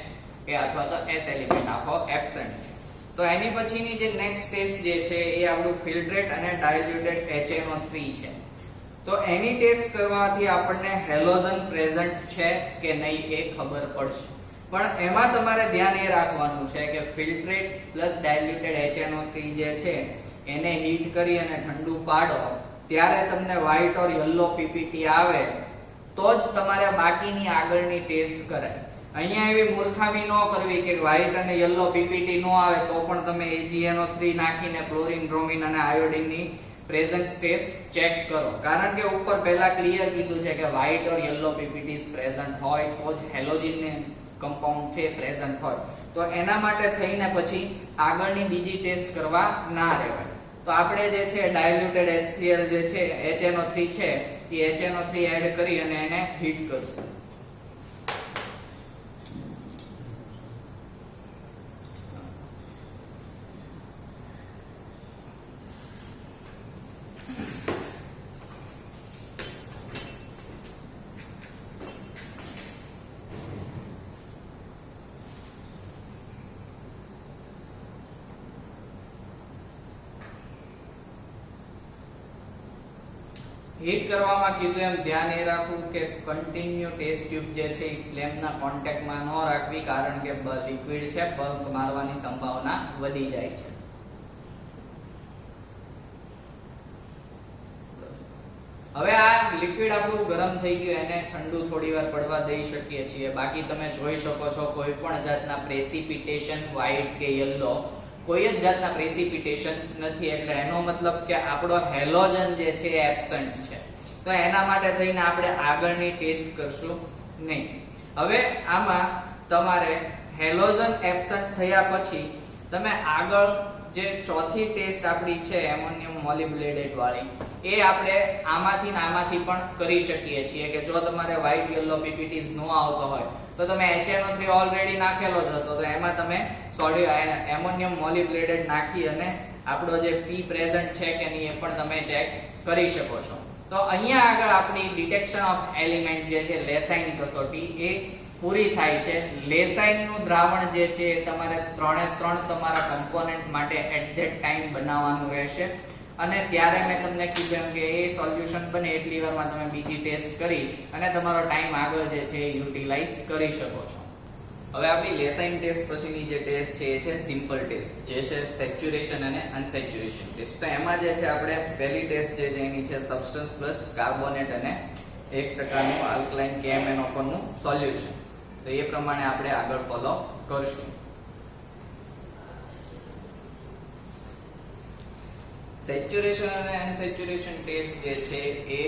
એ અથવા તો S એલિમેન્ટ આખો એબ્સન્ટ છે. તો એની પછીની જે નેક્સ્ટ ટેસ્ટ જે છે એ આપણું ફિલ્ટ્રેટ અને ડાયલ્યુટેડ HNO3 છે. તો એની ટેસ્ટ કરવાથી આપણને હેલોજન પ્રેઝન્ટ છે કે નહીં એ ખબર પડશે. પણ એમાં તમારે ધ્યાન એ રાખવાનું છે કે ફિલ્ટ્રેટ પ્લસ ડાયલ્યુટેડ HNO3 જે છે એને હીટ કરી અને ઠંડુ પાડો ત્યારે તમને વ્હાઈટ ઓર યલો પીપીટી આવે તો જ તમારે બાકીની આગળની ટેસ્ટ કરાય. અહીંયા એવી મૂર્ખામી ન કરવી કે વ્હાઈટ અને યલો પીપીટી ન આવે તો પણ તમે AgNO3 નાખીને ક્લોરીન, બ્રોમિન અને આયોડિનની પ્રેઝન્સ ટેસ્ટ ચેક કરો. કારણ કે ઉપર પહેલા ક્લિયર કીધું છે કે વ્હાઈટ ઓર યલો પીપીટીસ પ્રેઝન્ટ હોય તો જ હેલોજન કમ્પાઉન્ડ છે પ્રેઝન્ટ હોય. તો એના માટે થઈને પછી આગળની બીજી ટેસ્ટ કરવા ના રહેવાય. તો આપણે જે છે ડાયલ્યુટેડ HCl જે છે HNO3 છે એ HNO3 એડ કરી અને એને હીટ કરશું. હીટ કરવામાં કીધું એમ ધ્યાન એ રાખવું કે કન્ટિન્યુ ટેસ્ટ ટ્યુબ જે છે એ ફ્લેમના કોન્ટેક્ટમાં ન રાખવી, કારણ કે લિક્વિડ છે બલ્ક મારવાની સંભાવના વધી જાય છે. હવે આ લિક્વિડ આપણું ગરમ થઈ ગયું, એને ઠંડુ થોડી વાર પડવા દઈ શકીએ છીએ. બાકી તમે જોઈ શકો છો કોઈ પણ જાતના પ્રેસિપિટેશન વ્હાઇટ કે યલો કોઈ જ જાતના પ્રેસિપિટેશન નથી, એટલે એનો મતલબ કે આપણો હેલોજન જે છે એબ્સન્ટ છે. તો એના માટે થઈને આપણે આગળની ટેસ્ટ કરશું નહીં. હવે આમાં તમારે હેલોજન એબ્સન્ટ થયા પછી તમે આગળ જે ચોથી ટેસ્ટ આપણી છે એમોનિયમ મોલિબ્લેટેડ વાળી, એ આપણે આમાંથી પણ કરી શકીએ છીએ કે જો તમારે વ્હાઇટ યલો પીપીટીસ નો આવતો હોય તો તમે HNO3 ઓલરેડી નાખેલો જ હતો, તો એમાં તમે એમોનિયમ મોલિબ્લેટેડ નાખી અને આપણો જે P પ્રેઝન્ટ છે કે નહીં એ પણ તમે ચેક કરી શકો છો. તો અહીંયા આગળ આપણી ડિટેક્શન ઓફ એલિમેન્ટ જે છે લેસાઇન કસોટી એ પૂરી થાય છે. લેસાઇનનું દ્રાવણ જે છે એ તમારે 3 તમારા કમ્પોનન્ટ માટે એટ ધેટ ટાઈમ બનાવવાનું રહેશે, અને ત્યારે મેં તમને કીધું એમ કે એ સોલ્યુશન બને એટલી વારમાં તમે બીજી ટેસ્ટ કરી અને તમારો ટાઈમ આગળ જે છે એ યુટિલાઇઝ કરી શકો છો. હવે આપણી લેસાઇન ટેસ્ટ પછીની જે ટેસ્ટ છે એ છે સિમ્પલ ટેસ્ટ, જે છે સેચ્યુરેશન અને અનસેચ્યુરેશન ટેસ્ટ. તો એમાં જે છે આપણે પહેલી ટેસ્ટ જે છે એની છે સબસ્ટન્સ પ્લસ કાર્બોનેટ અને 1% આલ્કલાઇન KMnO4 નું સોલ્યુશન. તો એ પ્રમાણે આપણે આગળ ફોલો કરશું. સેચ્યુરેશન અને અનસેચ્યુરેશન ટેસ્ટ જે છે એ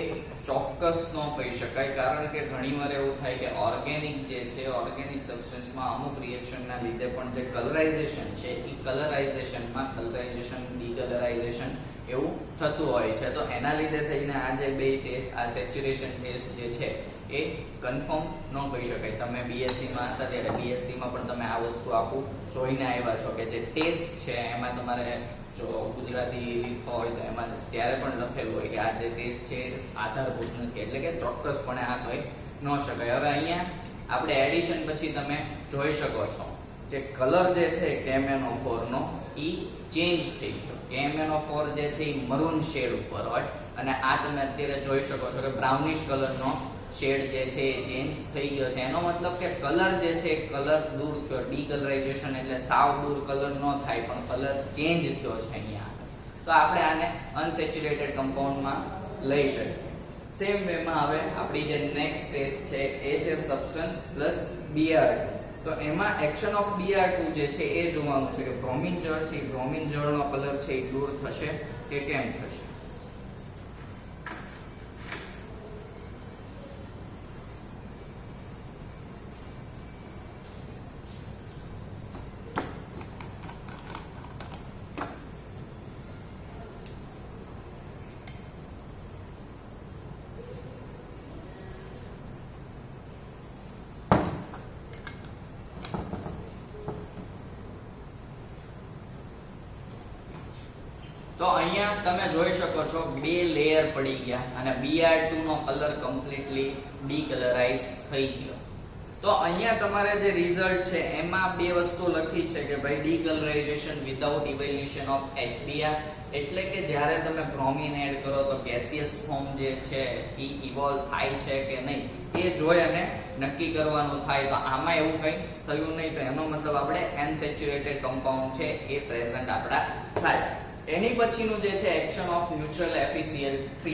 ચોક્કસ ન કહી શકાય, કારણ કે ઘણીવાર એવું થાય કે ઓર્ગેનિક જે છે ઓર્ગેનિક સબસ્ટન્સમાં અમુક રિએક્શનના લીધે પણ જે કલરાઇઝેશન છે એ કલરાઇઝેશનમાં કલરાઇઝેશન ડીકલરાઇઝેશન એવું થતું હોય છે. તો એના લીધે થઈને આ જે બે ટેસ્ટ, આ સેચ્યુરેશન ટેસ્ટ જે છે એ કન્ફર્મ ન કહી શકાય. તમે BSc માં હતા ત્યારે BSc માં પણ તમે આ વસ્તુ આખું જોઈને આવ્યા છો કે જે ટેસ્ટ છે એમાં તમારે જો ગુજરાતી રીત હોય તો એમાં ત્યારે પણ લખેલું હોય કે આ જે ટેસ્ટ છે આધારભૂત નથી, એટલે કે ચોક્કસપણે આ કહી ન શકાય. હવે અહીંયા આપણે એડિશન પછી તમે જોઈ શકો છો કે કલર જે છે KMnO4 નો ઈ ચેન્જ થઈ ગયો. KMnO4 જે છે એ મરૂન શેડ ઉપર હોય અને આ તમે અત્યારે જોઈ શકો છો કે બ્રાઉનિશ કલરનો શેડ જે છે એ ચેન્જ થઈ ગયો છે. એનો મતલબ કે કલર જે છે એ કલર દૂર થયો, ડીકલરાઇઝેશન એટલે સાવ દૂર કલર ન થાય પણ કલર ચેન્જ થયો છે અહીંયા. તો આપણે આને અનસેચ્યુરેટેડ કમ્પાઉન્ડમાં લઈ શકીએ. સેમ વેમાં હવે આપણી જે નેક્સ્ટ ટેસ્ટ છે એ છે સબસ્ટન્સ પ્લસ Br2. તો એમાં એક્શન ઓફ Br2 જે છે એ જોવાનું છે કે બ્રોમિન જળ છે, બ્રોમિન જળનો કલર છે એ દૂર થશે કે કેમ થશે. તો અહીંયા તમે જોઈ શકો છો બે લેયર પડી ગયા અને Br2 નો કલર કમ્પ્લીટલી ડીકલરાઇઝ થઈ ગયો. તો અહીંયા તમારે જે રિઝલ્ટ છે એમાં બે વસ્તુ લખી છે કે ભાઈ ડીકલરાઇઝેશન વિધાઉટ ઇવોલ્યુશન ઓફ HBr, એટલે કે જ્યારે તમે બ્રોમિન એડ કરો તો ગેસિયસ ફોર્મ જે છે એ ઇવોલ્વ થાય છે કે નહીં એ જોઈ અને નક્કી કરવાનું થાય. તો આમાં એવું કંઈ થયું નહીં, તો એનો મતલબ આપણે અનસેચ્યુરેટેડ કમ્પાઉન્ડ છે એ પ્રેઝન્ટ આપણા થાય. એની પછીનું જે છે એક્શન ઓફ ન્યુટ્રલ FeCl3,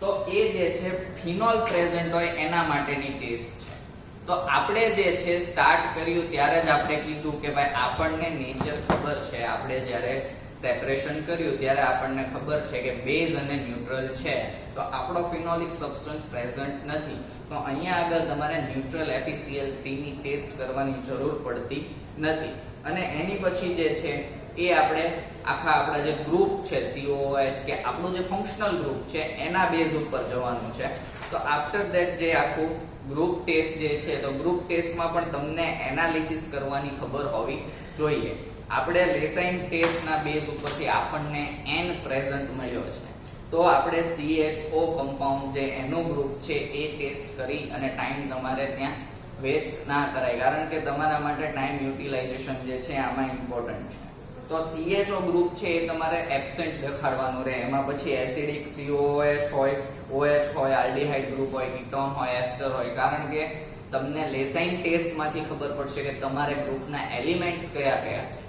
તો એ જે છે ફિનોલ પ્રેઝન્ટ હોય એના માટેની ટેસ્ટ છે. તો આપણે જે છે સ્ટાર્ટ કર્યું ત્યારે જ આપણે કીધું કે ભાઈ આપણને નેચર ખબર છે, આપણે જ્યારે સેપરેશન કર્યું ત્યારે આપણને ખબર છે કે બેઝ અને ન્યુટ્રલ છે, તો આપણો ફિનોલિક સબસ્ટન્સ પ્રેઝન્ટ નથી. તો અહીંયા આગળ તમારે ન્યુટ્રલ FeCl3 ની ટેસ્ટ કરવાની જરૂર પડતી નથી. અને એની પછી જે છે એ આપણે આખા આપણા જે ગ્રુપ છે COOH કે આપણું જે ફંક્શનલ ગ્રુપ છે એના બેઝ ઉપર જવાનું છે. તો આફ્ટર ધેટ જે આખું ગ્રુપ ટેસ્ટ જે છે, તો ગ્રુપ ટેસ્ટમાં પણ તમને એનાલિસિસ કરવાની ખબર હોવી જોઈએ. આપણે લેસાઇન ટેસ્ટના બેઝ ઉપરથી આપણને N પ્રેઝન્ટ મળ્યો છે, તો આપણે CHO કમ્પાઉન્ડ જે એનો ગ્રુપ છે એ ટેસ્ટ કરી અને ટાઈમ તમારે ત્યાં વેસ્ટ ના કરાય, કારણ કે તમારા માટે ટાઈમ યુટિલાઇઝેશન જે છે આમાં ઇમ્પોર્ટન્ટ છે. તો CHO ગ્રુપ છે એ તમારે એબ્સેન્ટ દેખાડવાનું રહે. એમાં પછી એસિડિક COOH હોય, OH હોય, આલ્ડીહાઇડ ગ્રુપ હોય, કીટોન હોય, એસ્ટર હોય. કારણ કે તમને લેસાઇન ટેસ્ટમાંથી ખબર પડશે કે તમારે ગ્રુપના એલિમેન્ટ્સ કયા કયા છે.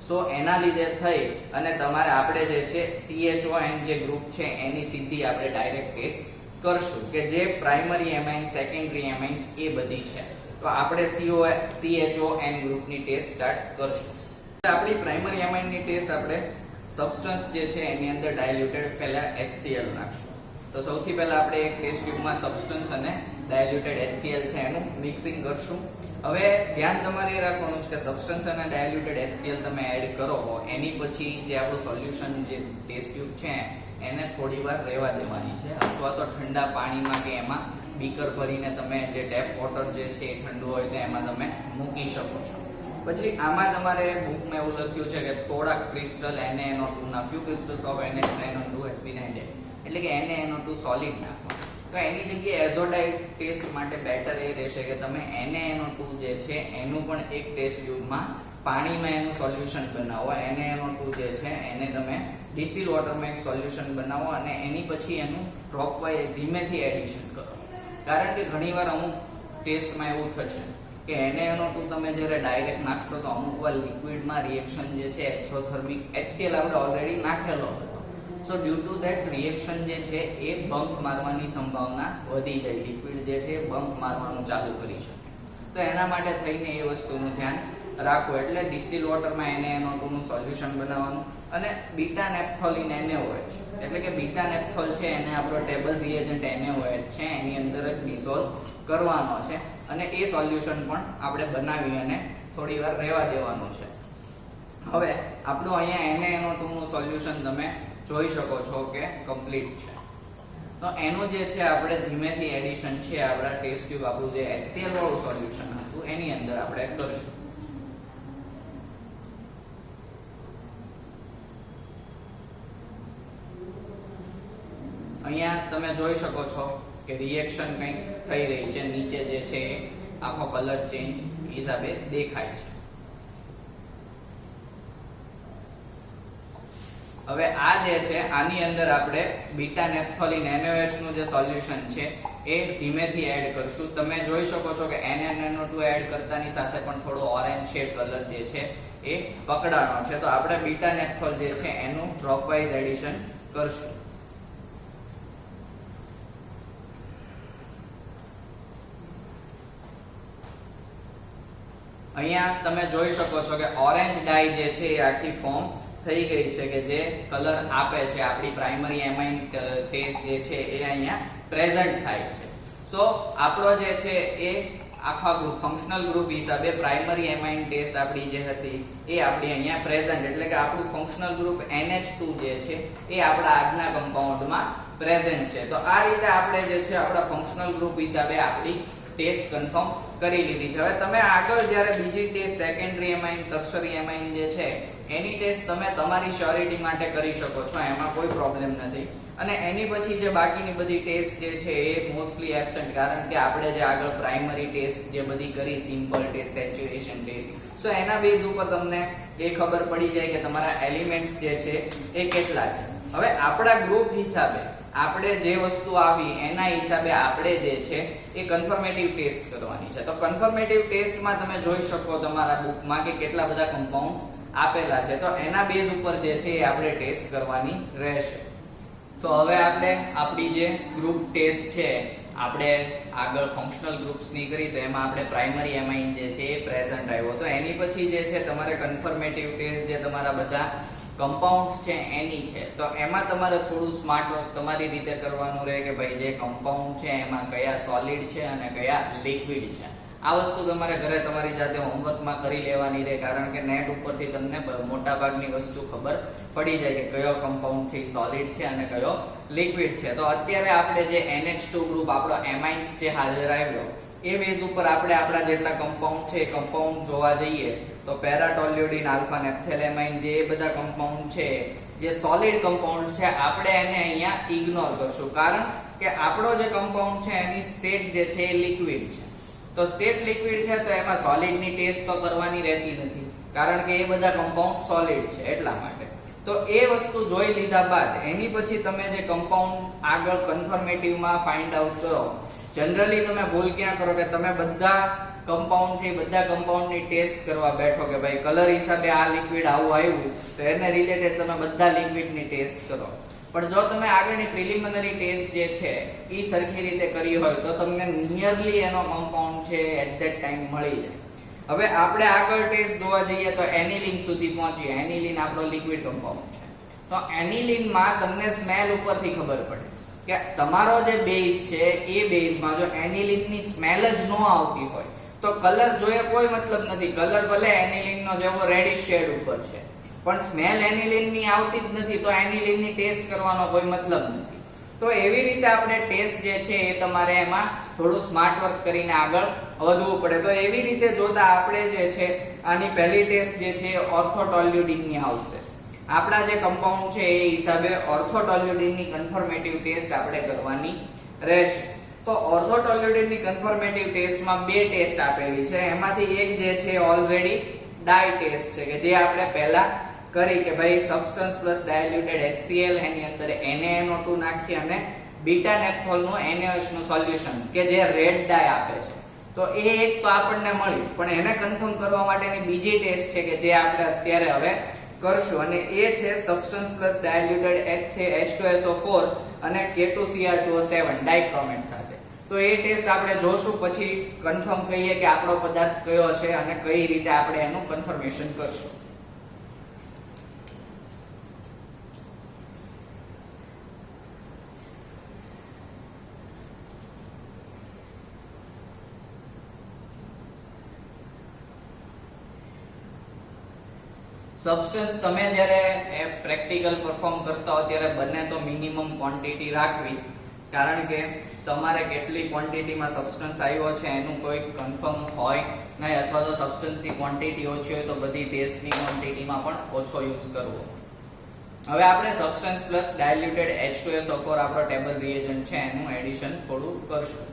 સો એના લીધે થઈ અને તમારે આપણે જે છે CHON જે ગ્રુપ છે એની સીધી આપણે ડાયરેક્ટ ટેસ્ટ કરશું કે જે પ્રાઇમરી એમાઇન, સેકન્ડરી એમાઇન્સ એ બધી છે. તો આપણે CHON ગ્રુપની ટેસ્ટ સ્ટાર્ટ કરશું. આપણી પ્રાઇમરી એમાઇનની ટેસ્ટ આપણે સબસ્ટન્સ જે છે એની અંદર ડાયલ્યુટેડ પહેલા HCl નાખશું. તો સૌથી પહેલા આપણે એક ટેસ્ટ ટ્યુબમાં સબસ્ટન્સ અને ડાયલ્યુટેડ HCl છે એનું મિક્સિંગ કરશું. હવે ધ્યાન તમારે એ રાખવાનું છે કે સબસ્ટન્સ અને ડાયલ્યુટેડ HCl તમે એડ કરો એની પછી જે આપણું સોલ્યુશન જે ટેસ્ટ ટ્યુબ છે એને થોડી વાર રહેવા દેવાની છે, અથવા તો ઠંડા પાણીમાં કે એમાં બીકર ભરીને તમે જે ટેપ વોટર જે છે એ ઠંડુ હોય તો એમાં તમે મૂકી શકો છો. પછી આમાં તમારે બુકમાં એવું લખ્યું છે કે થોડાક ક્રિસ્ટલ NaNO2 ના few crystals of NH9O2 એટલે કે NaNO2 સોલિડ નાખો. તો એની જગ્યાએ એઝોડાઇડ ટેસ્ટ માટે બેટર એ રહેશે કે તમે NaNO2 જે છે એનું પણ એક ટેસ્ટ ટ્યુબમાં પાણીમાં એનું સોલ્યુશન બનાવો. NaNO2 જે છે એને તમે ડિસ્ટિલ વોટરમાં એક સોલ્યુશન બનાવો અને એની પછી એનું ડ્રોપ વાઇઝ ધીમેથી એડિશન કરો. કારણ કે ઘણીવાર અમુક ટેસ્ટમાં એવું થશે કે NaNO2 તમે જ્યારે ડાયરેક્ટ નાખશો તો અમુક વાર લિક્વિડમાં રિએક્શન જે છે એક્સોથર્મિક HCl આપણે ઓલરેડી નાખેલો હતો. સો ડ્યુ ટુ ધેટ રિએક્શન જે છે એ બંક મારવાની સંભાવના વધી જાય, લિક્વિડ જે છે બંક મારવાનું ચાલુ કરી શકે. તો એના માટે થઈને એ વસ્તુનું ધ્યાન રાખો. એટલે ડિસ્ટિલ વોટરમાં NaNO2 નું સોલ્યુશન બનાવવાનું અને બીટા નેપ્થોલિન NaOH એટલે કે બીટા નેપ્થોલ છે એને આપણો ટેબલ રિએજન્ટ NaOH છે એની અંદર જ ડિસોલ્વ કરવાનો છે અને એ સોલ્યુશન પણ આપણે બનાવી અને થોડી વાર રહેવા દેવાનું છે. હવે આપણું અહીંયા NaNO2 નું સોલ્યુશન તમે જોઈ શકો છો કે કમ્પ્લીટ છે. તો એનું જે છે આપણે ધીમેથી એડિશન છે આપણા ટેસ્ટ ટ્યુબ આપણું જે HCl વાળું સોલ્યુશન હતું એની અંદર આપણે કરશું. અહીંયા તમે જોઈ શકો છો કે રિએક્શન કંઈક થઈ રહી છે. નીચે જે છે આખો કલર ચેન્જ હિસાબે દેખાય છે. હવે આ જે છે આની અંદર આપણે બીટા નેપ્થોલિન NaOH નું જે સોલ્યુશન છે એ ધીમેથી એડ કરશું. તમે જોઈ શકો છો કે NaNO2 એડ કરતાની સાથે પણ થોડો ઓરેન્જ શેડ કલર જે છે એ પકડાનો છે. તો આપણે બીટા નેપ્થોલ જે છે એનું ડ્રોપ વાઇઝ એડિશન કરશું. અહીંયા તમે જોઈ શકો છો કે ઓરેન્જ ડાઈ જે છે એ આખી ફોર્મ થઈ ગઈ છે કે જે કલર આપે છે આપણી પ્રાઇમરી એમાઇન ટેસ્ટ જે છે એ અહીંયા પ્રેઝન્ટ થાય છે. સો આપણો જે છે એ આખા ગ્રુપ ફંક્શનલ ગ્રુપ હિસાબે પ્રાઇમરી એમાઇન ટેસ્ટ આપણી જે હતી એ આપણી અહીંયા પ્રેઝન્ટ એટલે કે આપણું ફંક્શનલ ગ્રુપ NH2 જે છે એ આપણા આજના કમ્પાઉન્ડમાં પ્રેઝન્ટ છે. તો આ રીતે આપણે જે છે આપણા ફંક્શનલ ગ્રુપ હિસાબે આપણી ટેસ્ટ કન્ફર્મ કરી લીધી છે. હવે તમે આગળ જ્યારે બીજી test secondary amine, tertiary amine જે છે એની ટેસ્ટ તમે તમારી શ્યોરિટી માટે કરી શકો છો, એમાં કોઈ પ્રોબ્લેમ નથી. અને એની પછી જે બાકીની બધી ટેસ્ટ જે છે એ મોસ્ટલી એબ્સન્ટ, કારણ કે આપણે જે આગળ પ્રાઇમરી ટેસ્ટ જે બધી કરી, સિમ્પલ ટેસ્ટ, સેચ્યુરેશન ટેસ્ટ, સો એના બેઝ ઉપર તમને એ ખબર પડી જાય કે તમારા એલિમેન્ટ્સ જે છે એ કેટલા છે. હવે આપણા ગ્રુપ હિસાબે આપણે જે વસ્તુ આવી એના હિસાબે આપણે જે છે એ કન્ફર્મેટિવ ટેસ્ટ કરવાની છે. તો કન્ફર્મેટિવ ટેસ્ટમાં તમે જોઈ શકો તમારા બુકમાં કે કેટલા બધા કમ્પાઉન્ડ્સ આપેલા છે. તો એના બેઝ ઉપર જે છે એ આપણે ટેસ્ટ કરવાની રહેશે. તો હવે આપણે આપણી જે ગ્રુપ ટેસ્ટ છે આપણે આગળ ફંક્શનલ ગ્રુપ્સની કરી તો એમાં આપણે પ્રાઇમરી એમાઇન જે છે એ પ્રેઝન્ટ આવ્યો. તો એની પછી જે છે તમારે કન્ફર્મેટિવ ટેસ્ટ જે તમારા બધા કમ્પાઉન્ડ્સ છે એની છે. તો એમાં તમારે થોડું સ્માર્ટ વર્ક તમારી રીતે કરવાનું રહે કે ભાઈ જે કમ્પાઉન્ડ છે એમાં કયા સોલિડ છે અને કયા લિક્વિડ છે. આ વસ્તુ તમારે ઘરે તમારી જાતે હોમવર્કમાં કરી લેવાની રહે, કારણ કે નેટ ઉપરથી તમને મોટા ભાગની વસ્તુ ખબર પડી જાય કે કયો કમ્પાઉન્ડ છે સોલિડ છે અને કયો લિક્વિડ છે. તો અત્યારે આપણે જે NH2 ગ્રુપ આપણો એમાઇન્સ જે હાજર આવ્યો એ બેઝ ઉપર આપણે આપણા જેટલા કમ્પાઉન્ડ છે એ કમ્પાઉન્ડ જોવા જઈએ તો પેરાટોલ્યુડિન, આલ્ફા નેપ્થેલેમાઇન જે બધા કમ્પાઉન્ડ છે જે સોલિડ કમ્પાઉન્ડ છે આપણે એને અહીંયા ઇગ્નોર કરશું, કારણ કે આપણો જે કમ્પાઉન્ડ છે એની સ્ટેટ જે છે એ લિક્વિડ છે. તો સ્ટેટ લિક્વિડ છે તો એમાં સોલિડની ટેસ્ટ તો કરવાની રહેતી નથી. કારણ કે એ બધા કમ્પાઉન્ડ સોલિડ છે એટલા માટે. તો એ વસ્તુ જોઈ લીધા બાદ એની પછી તમે જે કમ્પાઉન્ડ આગળ કન્ફર્મેટિવમાં ફાઇન્ડ આઉટ કરો, જનરલી તમે ભૂલ ક્યાં કરો કે તમે બધા કમ્પાઉન્ડ છે બધા કમ્પાઉન્ડની ટેસ્ટ કરવા બેઠો કે ભાઈ કલર હિસાબે આ લિક્વિડ આવું આવ્યું તો એને રિલેટેડ તમે બધા લિક્વિડની ટેસ્ટ કરો. પણ જો તમે આગળની પ્રિલિમિનરી ટેસ્ટ જે છે એ સરખી રીતે કરી હોય તો તમને નિયરલી એનો કમ્પાઉન્ડ છે એટ ધેટ ટાઈમ મળી જાય. હવે આપણે આગળ ટેસ્ટ જોવા જઈએ તો એનિલિન સુધી પહોંચીએ. એનિલિન આપણો લિક્વિડ કમ્પાઉન્ડ છે. તો એનિલિનમાં તમને સ્મેલ ઉપરથી ખબર પડે કે તમારો જે બેઝ છે એ બેઝમાં જો એનિલિનની સ્મેલ જ ન આવતી હોય તો કલર જોઈએ કોઈ મતલબ નથી. કલર ભલે એનિલિનનો જેવો રેડિશ શેડ ઉપર છે પણ સ્મેલ એનિલિનની આવતી જ નથી તો એનિલિનની ટેસ્ટ કરવાનો કોઈ મતલબ નથી. તો એવી રીતે આપણે ટેસ્ટ જે છે એ તમારે એમાં થોડું સ્માર્ટ વર્ક કરીને આગળ વધવું પડે. તો એવી રીતે જોતા આપણે જે છે આની પહેલી ટેસ્ટ જે છે ઓર્થોટોલ્યુડિનની આવશે. આપણા જે કમ્પાઉન્ડ છે એ હિસાબે ઓર્થોટોલ્યુડિનની કન્ફર્મેટિવ ટેસ્ટ આપણે કરવાની રહેશે. તો ઓર્થોટોલ્યુડિનની કન્ફર્મેટિવ ટેસ્ટમાં બે ટેસ્ટ આપેલી છે. એમાંથી એક જે છે ઓલરેડી ડાઈ ટેસ્ટ છે કે જે આપણે પહેલા કરી કે ભાઈ સબસ્ટન્સ પ્લસ ડાયલ્યુટેડ HCl એની અંદર NaNO2 નાખી અને બીટા નેપ્થોલનું NaOH નું સોલ્યુશન કે જે રેડ ડાય આપે છે. તો એ એક તો આપણને મળી પણ એને કન્ફર્મ કરવા માટેની બીજી ટેસ્ટ છે કે જે આપણે અત્યારે હવે કરશું અને એ છે સબસ્ટન્સ પ્લસ ડાયલ્યુટેડ H2SO4 અને K2Cr2O7 ડાઇક્રોમેટ સાથે. તો એ ટેસ્ટ આપણે જોશું પછી કન્ફર્મ કહીએ કે આપણો પદાર્થ કયો છે અને કઈ રીતે આપણે એનું કન્ફર્મેશન કરશું. સબસ્ટન્સ તમે જ્યારે પ્રેક્ટિકલ પરફોર્મ કરતા હો ત્યારે બને તો મિનિમમ ક્વોન્ટિટી રાખવી, કારણ કે તમારે કેટલી ક્વોન્ટિટીમાં સબસ્ટન્સ આવ્યો છે એનું કોઈ કન્ફર્મ હોય નહીં, અથવા તો સબસ્ટન્સની ક્વોન્ટિટી ઓછી હોય તો બધી ટેસ્ટની ક્વોન્ટિટીમાં પણ ઓછો યુઝ કરવો. હવે આપણે સબસ્ટન્સ પ્લસ ડાયલ્યુટેડ H2SO4 આપણો ટેબલ રિએજન્ટ છે એનું એડિશન થોડું કરશું.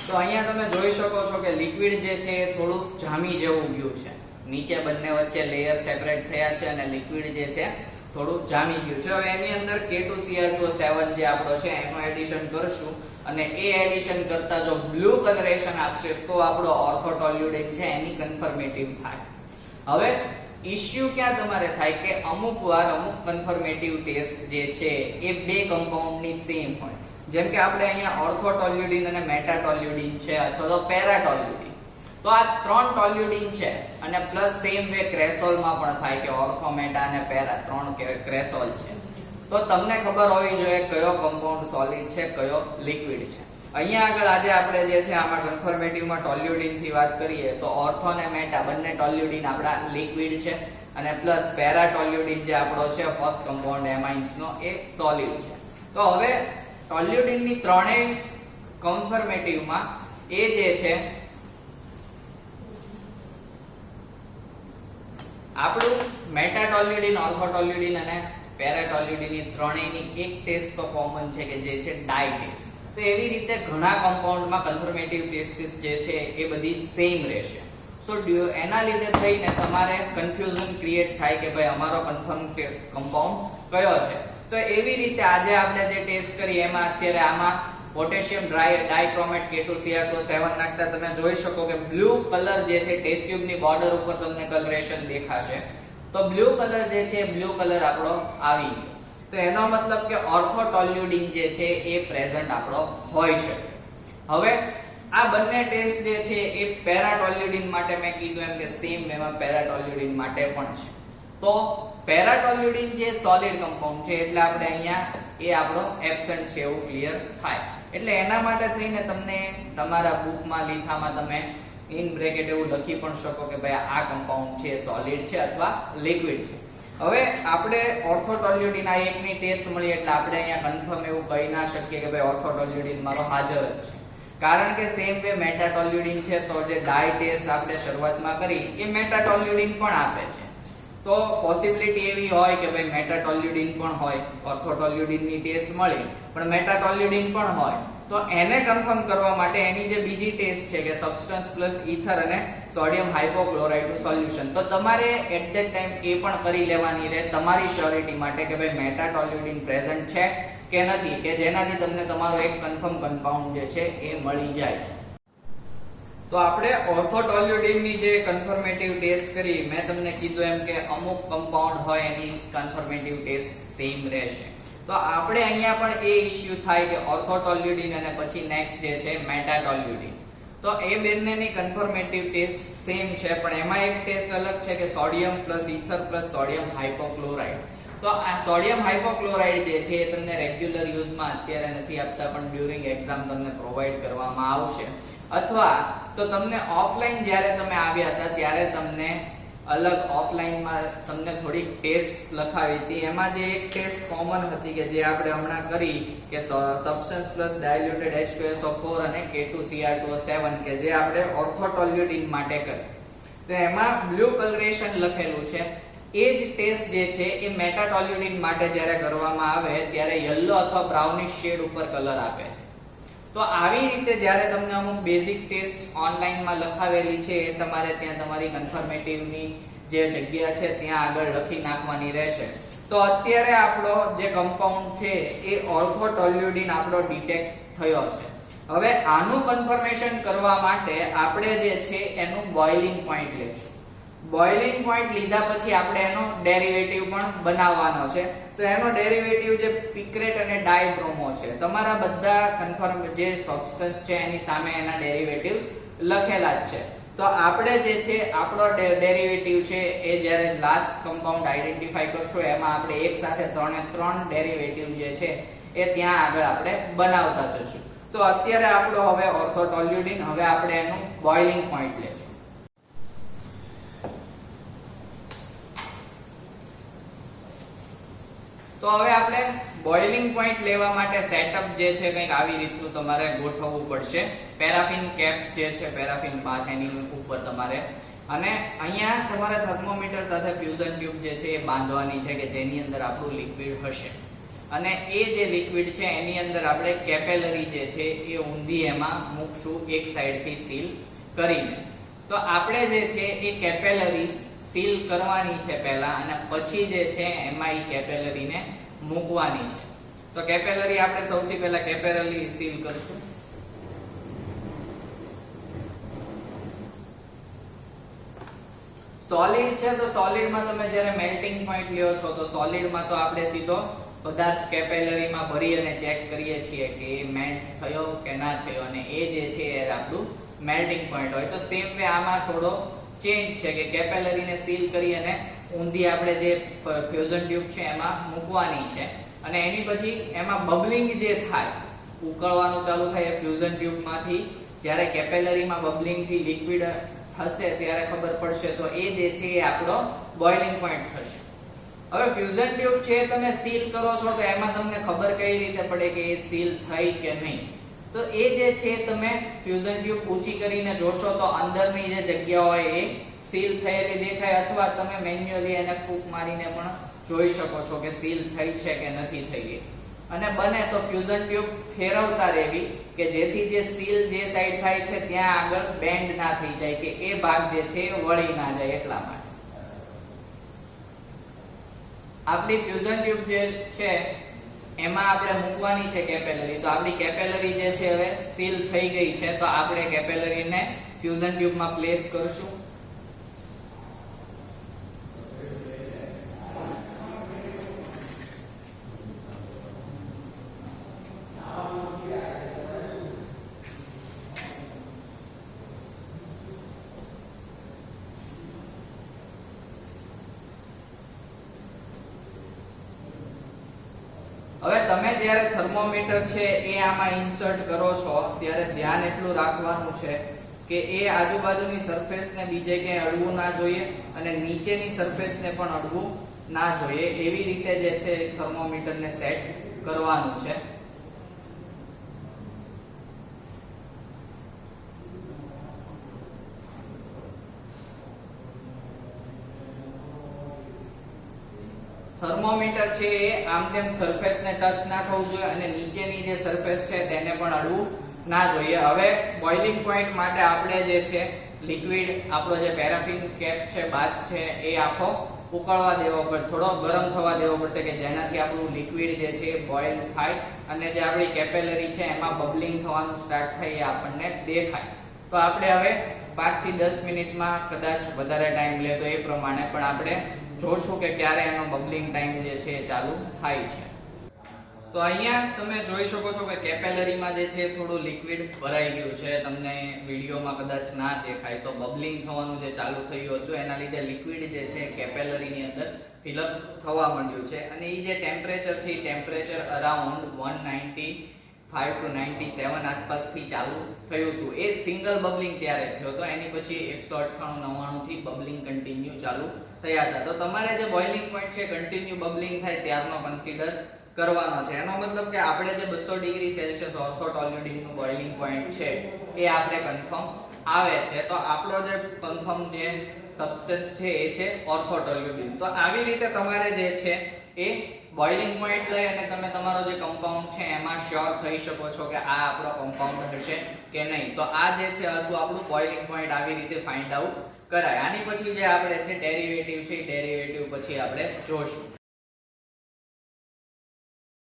તો અહીંયા તમે જોઈ શકો છો કે લિક્વિડ જે છે એ થોડું જામી જેવું ગયું છે. નીચે બંને વચ્ચે લેયર સેપરેટ થયા છે અને લિક્વિડ જે છે થોડું જામી ગયું છે. હવે એની અંદર K2Cr2O7 જે આપણો છે એનું એડિશન કરશું અને એ એડિશન કરતા જો બ્લુ કલરેશન આપશે તો આપણો ઓર્થોટોલ્યુડિન છે એની કન્ફર્મેટિવ થાય. હવે ઇશ્યુ ક્યાં તમારે થાય કે અમુક વાર અમુક કન્ફર્મેટિવ ટેસ્ટ જે છે એ બે કમ્પાઉન્ડની સેમ હોય. જેમ કે આપણે અહીંયા ઓર્થોટોલ્યુડિન અને મેટાટોલ્યુડિન છે અથવા તો પેરાટોલ્યુડિન. તો આ ત્રણ ટોલ્યુડિન છે અને પ્લસ સેમ વે ક્રેસોલમાં પણ થાય કે ઓર્થો, મેટા અને પેરા ત્રણ ક્રેસોલ છે. તો તમને ખબર હોવી જોઈએ કયો કમ્પાઉન્ડ સોલિડ છે કયો લિક્વિડ છે. અહીંયા આગળ આજે આપણે જે છે આમાં કન્ફર્મેટિવમાં ટોલ્યુડિન થી વાત કરીએ તો ઓર્થો અને મેટા બંને ટોલ્યુડિન આપણા લિક્વિડ છે અને પ્લસ પેરાટોલ્યુડિન જે આપણો છે ફર્સ્ટ કમ્પાઉન્ડ એમાઇન્સનો એ સોલિડ છે. તો હવે ટોલ્યુડિનની ત્રણેય કન્ફર્મેટિવમાં એ જે છે આપણું મેટાટોલ્યુડિન, ઓર્થોટોલ્યુડિન અને પેરાટોલ્યુડિનની ત્રણેયની એક ટેસ્ટ તો કોમન છે કે જે છે ડાઈ ટેસ્ટ. તો એવી રીતે ઘણા કમ્પાઉન્ડમાં કન્ફર્મેટિવ ટેસ્ટ જે છે એ બધી સેમ રહેશે. સો એના લીધે થઈને તમારે કન્ફ્યુઝન ક્રિએટ થાય કે ભાઈ અમારો કન્ફર્મ કમ્પાઉન્ડ કયો છે. તો એવી રીતે આજે આપણે જે ટેસ્ટ કરી એમાં અત્યારે આમાં પોટેશિયમ ડાઇક્રોમેટ K2Cr2O7 નાખતા તમે જોઈ શકો કે બ્લુ કલર જે છે ટેસ્ટ ટ્યુબની બોર્ડર ઉપર તમને કલરેશન દેખાશે. તો બ્લુ કલર જે છે બ્લુ કલર આપણો આવી ગયો. તો એનો મતલબ કે ઓર્થોટોલ્યુડિન જે છે એ પ્રેઝન્ટ આપણો હોઈ શકે. હવે આ બંને ટેસ્ટ જે છે એ પેરાટોલ્યુડિન માટે મેં કીધું એમ કે સેમ એમાં પેરાટોલ્યુડિન માટે પણ છે. તો પેરાટોલ્યુડિન જે સોલિડ કમ્પાઉન્ડ છે એટલે આપણે અહીંયા એ આપણો એબ્સન્ટ છે એવું ક્લિયર થાય. એટલે એના માટે થઈને તમને તમારા બુકમાં લીખામાં તમે ઇન બ્રેકેટ એવું લખી પણ શકો કે ભાઈ આ કમ્પાઉન્ડ છે સોલિડ છે અથવા લિક્વિડ છે. હવે આપણે ઓર્થોટોલ્યુડિન આ એકની ટેસ્ટ મળી એટલે આપણે અહીંયા કન્ફર્મ એવું કહી ના શકીએ કે ભાઈ ઓર્થોટોલ્યુડિન મારો હાજર જ છે, કારણ કે સેમ વે મેટાટોલ્યુડિન છે. તો જે ડાઈ ટેસ્ટ આપણે શરૂઆતમાં કરી એ મેટાટોલ્યુડિન પણ આપે છે. તો પોસિબિલિટી એવી હોય કે ભાઈ મેટાટોલ્યુડિન પણ હોય, ઓર્થોટોલ્યુડિનની ટેસ્ટ મળી પણ મેટાટોલ્યુડિન પણ હોય, તો એને કન્ફર્મ કરવા માટે એની જે બીજી ટેસ્ટ છે કે સબસ્ટન્સ પ્લસ ઈથર અને સોડિયમ હાઇપોક્લોરાઇડ નું સોલ્યુશન, તો તમારે એટ ધેટ ટાઈમ એ પણ કરી લેવાની રહે તમારી શ્યોરિટી માટે કે ભાઈ મેટાટોલ્યુડિન પ્રેઝન્ટ છે કે નથી, કે જેનાથી તમને તમારો એક કન્ફર્મ કમ્પાઉન્ડ જે છે એ મળી જાય. તો આપણે ઓર્થોટોલ્યુડિનની જે કન્ફર્મેટિવ ટેસ્ટ કરી, મેં તમને કીધું એમ કે અમુક કમ્પાઉન્ડ હોય એની કન્ફર્મેટિવ ટેસ્ટ સેમ રહેશે. તો આપણે અહીંયા પણ એ ઇશ્યુ થાય કે ઓર્થોટોલ્યુડિન અને પછી નેક્સ્ટ જે છે મેટાટોલ્યુડિન, તો એ બંનેની કન્ફર્મેટિવ ટેસ્ટ સેમ છે પણ એમાં એક ટેસ્ટ અલગ છે કે sodium plus ether plus sodium હાઇપોક્લોરાઇડ. તો આ સોડિયમ હાઇપોક્લોરાઇડ જે છે એ તમને રેગ્યુલર યુઝમાં અત્યારે નથી આપતા પણ ડ્યુરિંગ એક્ઝામ તમને પ્રોવાઈડ કરવામાં આવશે, અથવા તો તમને ઓફલાઈન જ્યારે તમે આવ્યા હતા ત્યારે તમને અલગ ઓફલાઈનમાં તમને થોડીક ટેસ્ટ લખાવી હતી. એમાં જે એક ટેસ્ટ કોમન હતી કે જે આપણે હમણાં કરી કે સબસ્ટન્સ પ્લસ ડાયલ્યુટેડ H2SO4 અને K2Cr2O7 કે જે આપણે ઓર્થોટોલ્યુડિન માટે કરી, તો એમાં બ્લુ કલરેશન લખેલું છે. એ જ ટેસ્ટ જે છે એ મેટાટોલ્યુડિન માટે જ્યારે કરવામાં આવે ત્યારે યલો અથવા બ્રાઉનિશ શેડ ઉપર કલર આપે છે. તો આવી રીતે જ્યારે તમને અમુક બેઝિક ટેસ્ટ ઓનલાઈનમાં લખાવેલી છે એ તમારે ત્યાં તમારી કન્ફર્મેટિવની જે જગ્યા છે ત્યાં આગળ લખી નાખવાની રહેશે. તો અત્યારે આપણો જે કમ્પાઉન્ડ છે એ ઓર્થોટોલ્યુડિન આપણો ડિટેક્ટ થયો છે. હવે આનું કન્ફર્મેશન કરવા માટે આપણે જે છે એનું બોઇલિંગ પોઈન્ટ લઈશું. બોઇલિંગ પોઈન્ટ લીધા પછી આપણે એનો ડેરિવેટિવ પણ બનાવવાનો છે. તો એનો ડેરિવેટિવ જે પિક્રેટ અને ડાયબ્રોમો છે, તમારા બધા કન્ફર્મ જે સબસ્ટન્સ છે એની સામે એના ડેરિવેટિવ્સ લખેલા જ છે. તો આપણે જે છે આપણો ડેરિવેટિવ છે એ જ્યારે લાસ્ટ કમ્પાઉન્ડ આઈડેન્ટિફાઈ કરશું એમાં આપણે એક સાથે ત્રણ ડેરિવેટિવ જે છે એ ત્યાં આગળ આપણે બનાવતા જશું. તો અત્યારે આપણો હવે ઓર્થોટોલ્યુડિન, હવે આપણે એનું બોઇલિંગ પોઈન્ટ લેશું. તો હવે આપણે બોઇલિંગ પોઈન્ટ લેવા માટે સેટઅપ જે છે કંઈક આવી રીતનું તમારે ગોઠવવું પડશે. પેરાફિન કેપ જે છે, પેરાફિન બાથ એની ઉપર તમારે, અને અહીંયા તમારે થર્મોમીટર સાથે ફ્યુઝન ટ્યુબ જે છે એ બાંધવાની છે કે જેની અંદર આપણું લિક્વિડ હશે, અને એ જે લિક્વિડ છે એની અંદર આપણે કેપેલરી જે છે એ ઊંધી એમાં મૂકશું એક સાઈડથી સીલ કરીને. તો આપણે જે છે એ કેપેલરી સીલ કરવાની છે પહેલા, અને પછી જે છે એમાં એ કેપેલરીને મૂકવાની છે. તો કેપેલરી આપણે સૌથી પહેલા કેપેલરી સીલ કરશું. સોલિડ છે તો સોલિડમાં તમે જ્યારે મેલ્ટિંગ પોઈન્ટ લ્યો છો તો સોલિડમાં તો આપણે સીધો પદાર્થ કેપેલરીમાં ભરી અને ચેક કરીએ છીએ કે એ મેલ્ટ થયો કે ના થયો, અને એ જે છે એ આપણું મેલ્ટિંગ પોઈન્ટ હોય. તો સેમ વે આમાં થોડો ચેન્જ છે કે કેપેલરીને સીલ કરી અને ઊંધી આપણે જે ફ્યુઝન ટ્યુબ છે એમાં મૂકવાની છે, અને એની પછી એમાં બબલિંગ જે થાય, ઉકળવાનું ચાલુ થાય એ ફ્યુઝન ટ્યુબમાંથી, જ્યારે કેપેલરીમાં બબલિંગથી લિક્વિડ થશે ત્યારે ખબર પડશે. તો એ જે છે એ આપણો બોઇલિંગ પોઈન્ટ થશે. હવે ફ્યુઝન ટ્યુબ છે તમે સીલ કરો છો તો એમાં તમને ખબર કઈ રીતે પડે કે એ સીલ થઈ કે નહીં? તો એ જે છે તમે ફ્યુઝન ટ્યુબ ઊંચી કરીને જોશો તો અંદરની જે જગ્યા હોય એ સીલ થયેલી દેખાય, અથવા તમે મેન્યુઅલી એને ફૂંક મારીને પણ જોઈ શકો છો કે સીલ થઈ છે કે નથી થઈ. અને બને તો ફ્યુઝન ટ્યુબ ફેરવતા રહેવી કે જેથી જે સીલ જે સાઈડ થાય છે ત્યાં આગળ બેન્ડ ના થઈ જાય, કે એ ભાગ જે છે વળી ના જાય. એટલા માટે આપણી ફ્યુઝન ટ્યુબ જે છે એમાં આપણે મૂકવાની છે કેપેલરી. તો આપણી કેપેલરી જે છે હવે સીલ થઈ ગઈ છે, તો આપણે કેપેલરીને ફ્યુઝન ટ્યુબમાં પ્લેસ કરશું. હવે તમે જ્યારે થર્મોમીટર છે એ આમાં ઇન્સર્ટ કરો છો ત્યારે ધ્યાન એટલું રાખવાનું છે કે એ આજુબાજુની સરફેસને બીજે ક્યાંય અડવું ના જોઈએ, અને નીચેની સરફેસને પણ અડવું ના જોઈએ. એવી રીતે જે છે થર્મોમીટરને સેટ કરવાનું છે. થર્મોમીટર છે એ આમ તેમ સરફેસને ટચ ના થવું જોઈએ અને નીચેની જે સરફેસ છે તેને પણ અડવું ના જોઈએ. હવે બોઇલિંગ પોઈન્ટ માટે આપણે જે છે લિક્વિડ આપણો જે પેરાફિન કેપ છે બાથ છે એ આખો ઉકળવા દેવો પડે, થોડો ગરમ થવા દેવો પડશે કે જેનાથી આપણું લિક્વિડ જે છે બોઇલ થાય અને જે આપણી કેપેલરી છે એમાં બબલિંગ થવાનું સ્ટાર્ટ થાય એ આપણને દેખાય. તો આપણે હવે 5 થી 10 મિનિટમાં કદાચ વધારે ટાઈમ લે તો એ પ્રમાણે પણ આપણે જોશું કે ક્યારે એનો બબલિંગ ટાઈમ જે છે એ ચાલુ થાય છે. તો અહીંયા તમે જોઈ શકો છો કે કેપેલરીમાં જે છે થોડું લિક્વિડ ભરાઈ ગયું છે. તમને વિડીયોમાં કદાચ ના દેખાય તો બબલિંગ થવાનું જે ચાલુ થયું હતું એના લીધે લિક્વિડ જે છે કેપેલરીની અંદર ફિલઅપ થવા માંડ્યું છે અને એ જે ટેમ્પરેચર છે એ ટેમ્પરેચર અરાઉન્ડ 195 ટુ 97 આસપાસથી ચાલુ થયું હતું. એ સિંગલ બબલિંગ ત્યારે થયો હતો, એની પછી 198 થી બબલિંગ કન્ટિન્યુ ચાલુ થયા હતા. તો તમારે જે બોઇલિંગ પોઈન્ટ છે કન્ટિન્યુ બબલિંગ થાય ત્યારનો કન્સિડર કરવાનો છે. એનો મતલબ કે આપણે જે 200 ડિગ્રી સેલ્સિયસ ઓર્થોટોલ્યુડિનનું બોઇલિંગ પોઈન્ટ છે એ આપણે કન્ફર્મ આવે છે. તો આપણો જે કન્ફર્મ જે સબસ્ટન્સ છે એ છે ઓર્થોટોલ્યુડિન. તો આવી રીતે તમારે જે છે એ બોઇલિંગ પોઈન્ટ લઈ અને તમે તમારો જે કમ્પાઉન્ડ છે એમાં શ્યોર થઈ શકો છો કે આ આપણો કમ્પાઉન્ડ હશે કે નહીં. તો આ જે છે આપણું બોઇલિંગ પોઈન્ટ આવી રીતે ફાઇન્ડ આઉટ કરાય. આની પછી જે આપણે છે ડેરિવેટિવ છે ડેરિવેટિવ પછી આપણે જોશું.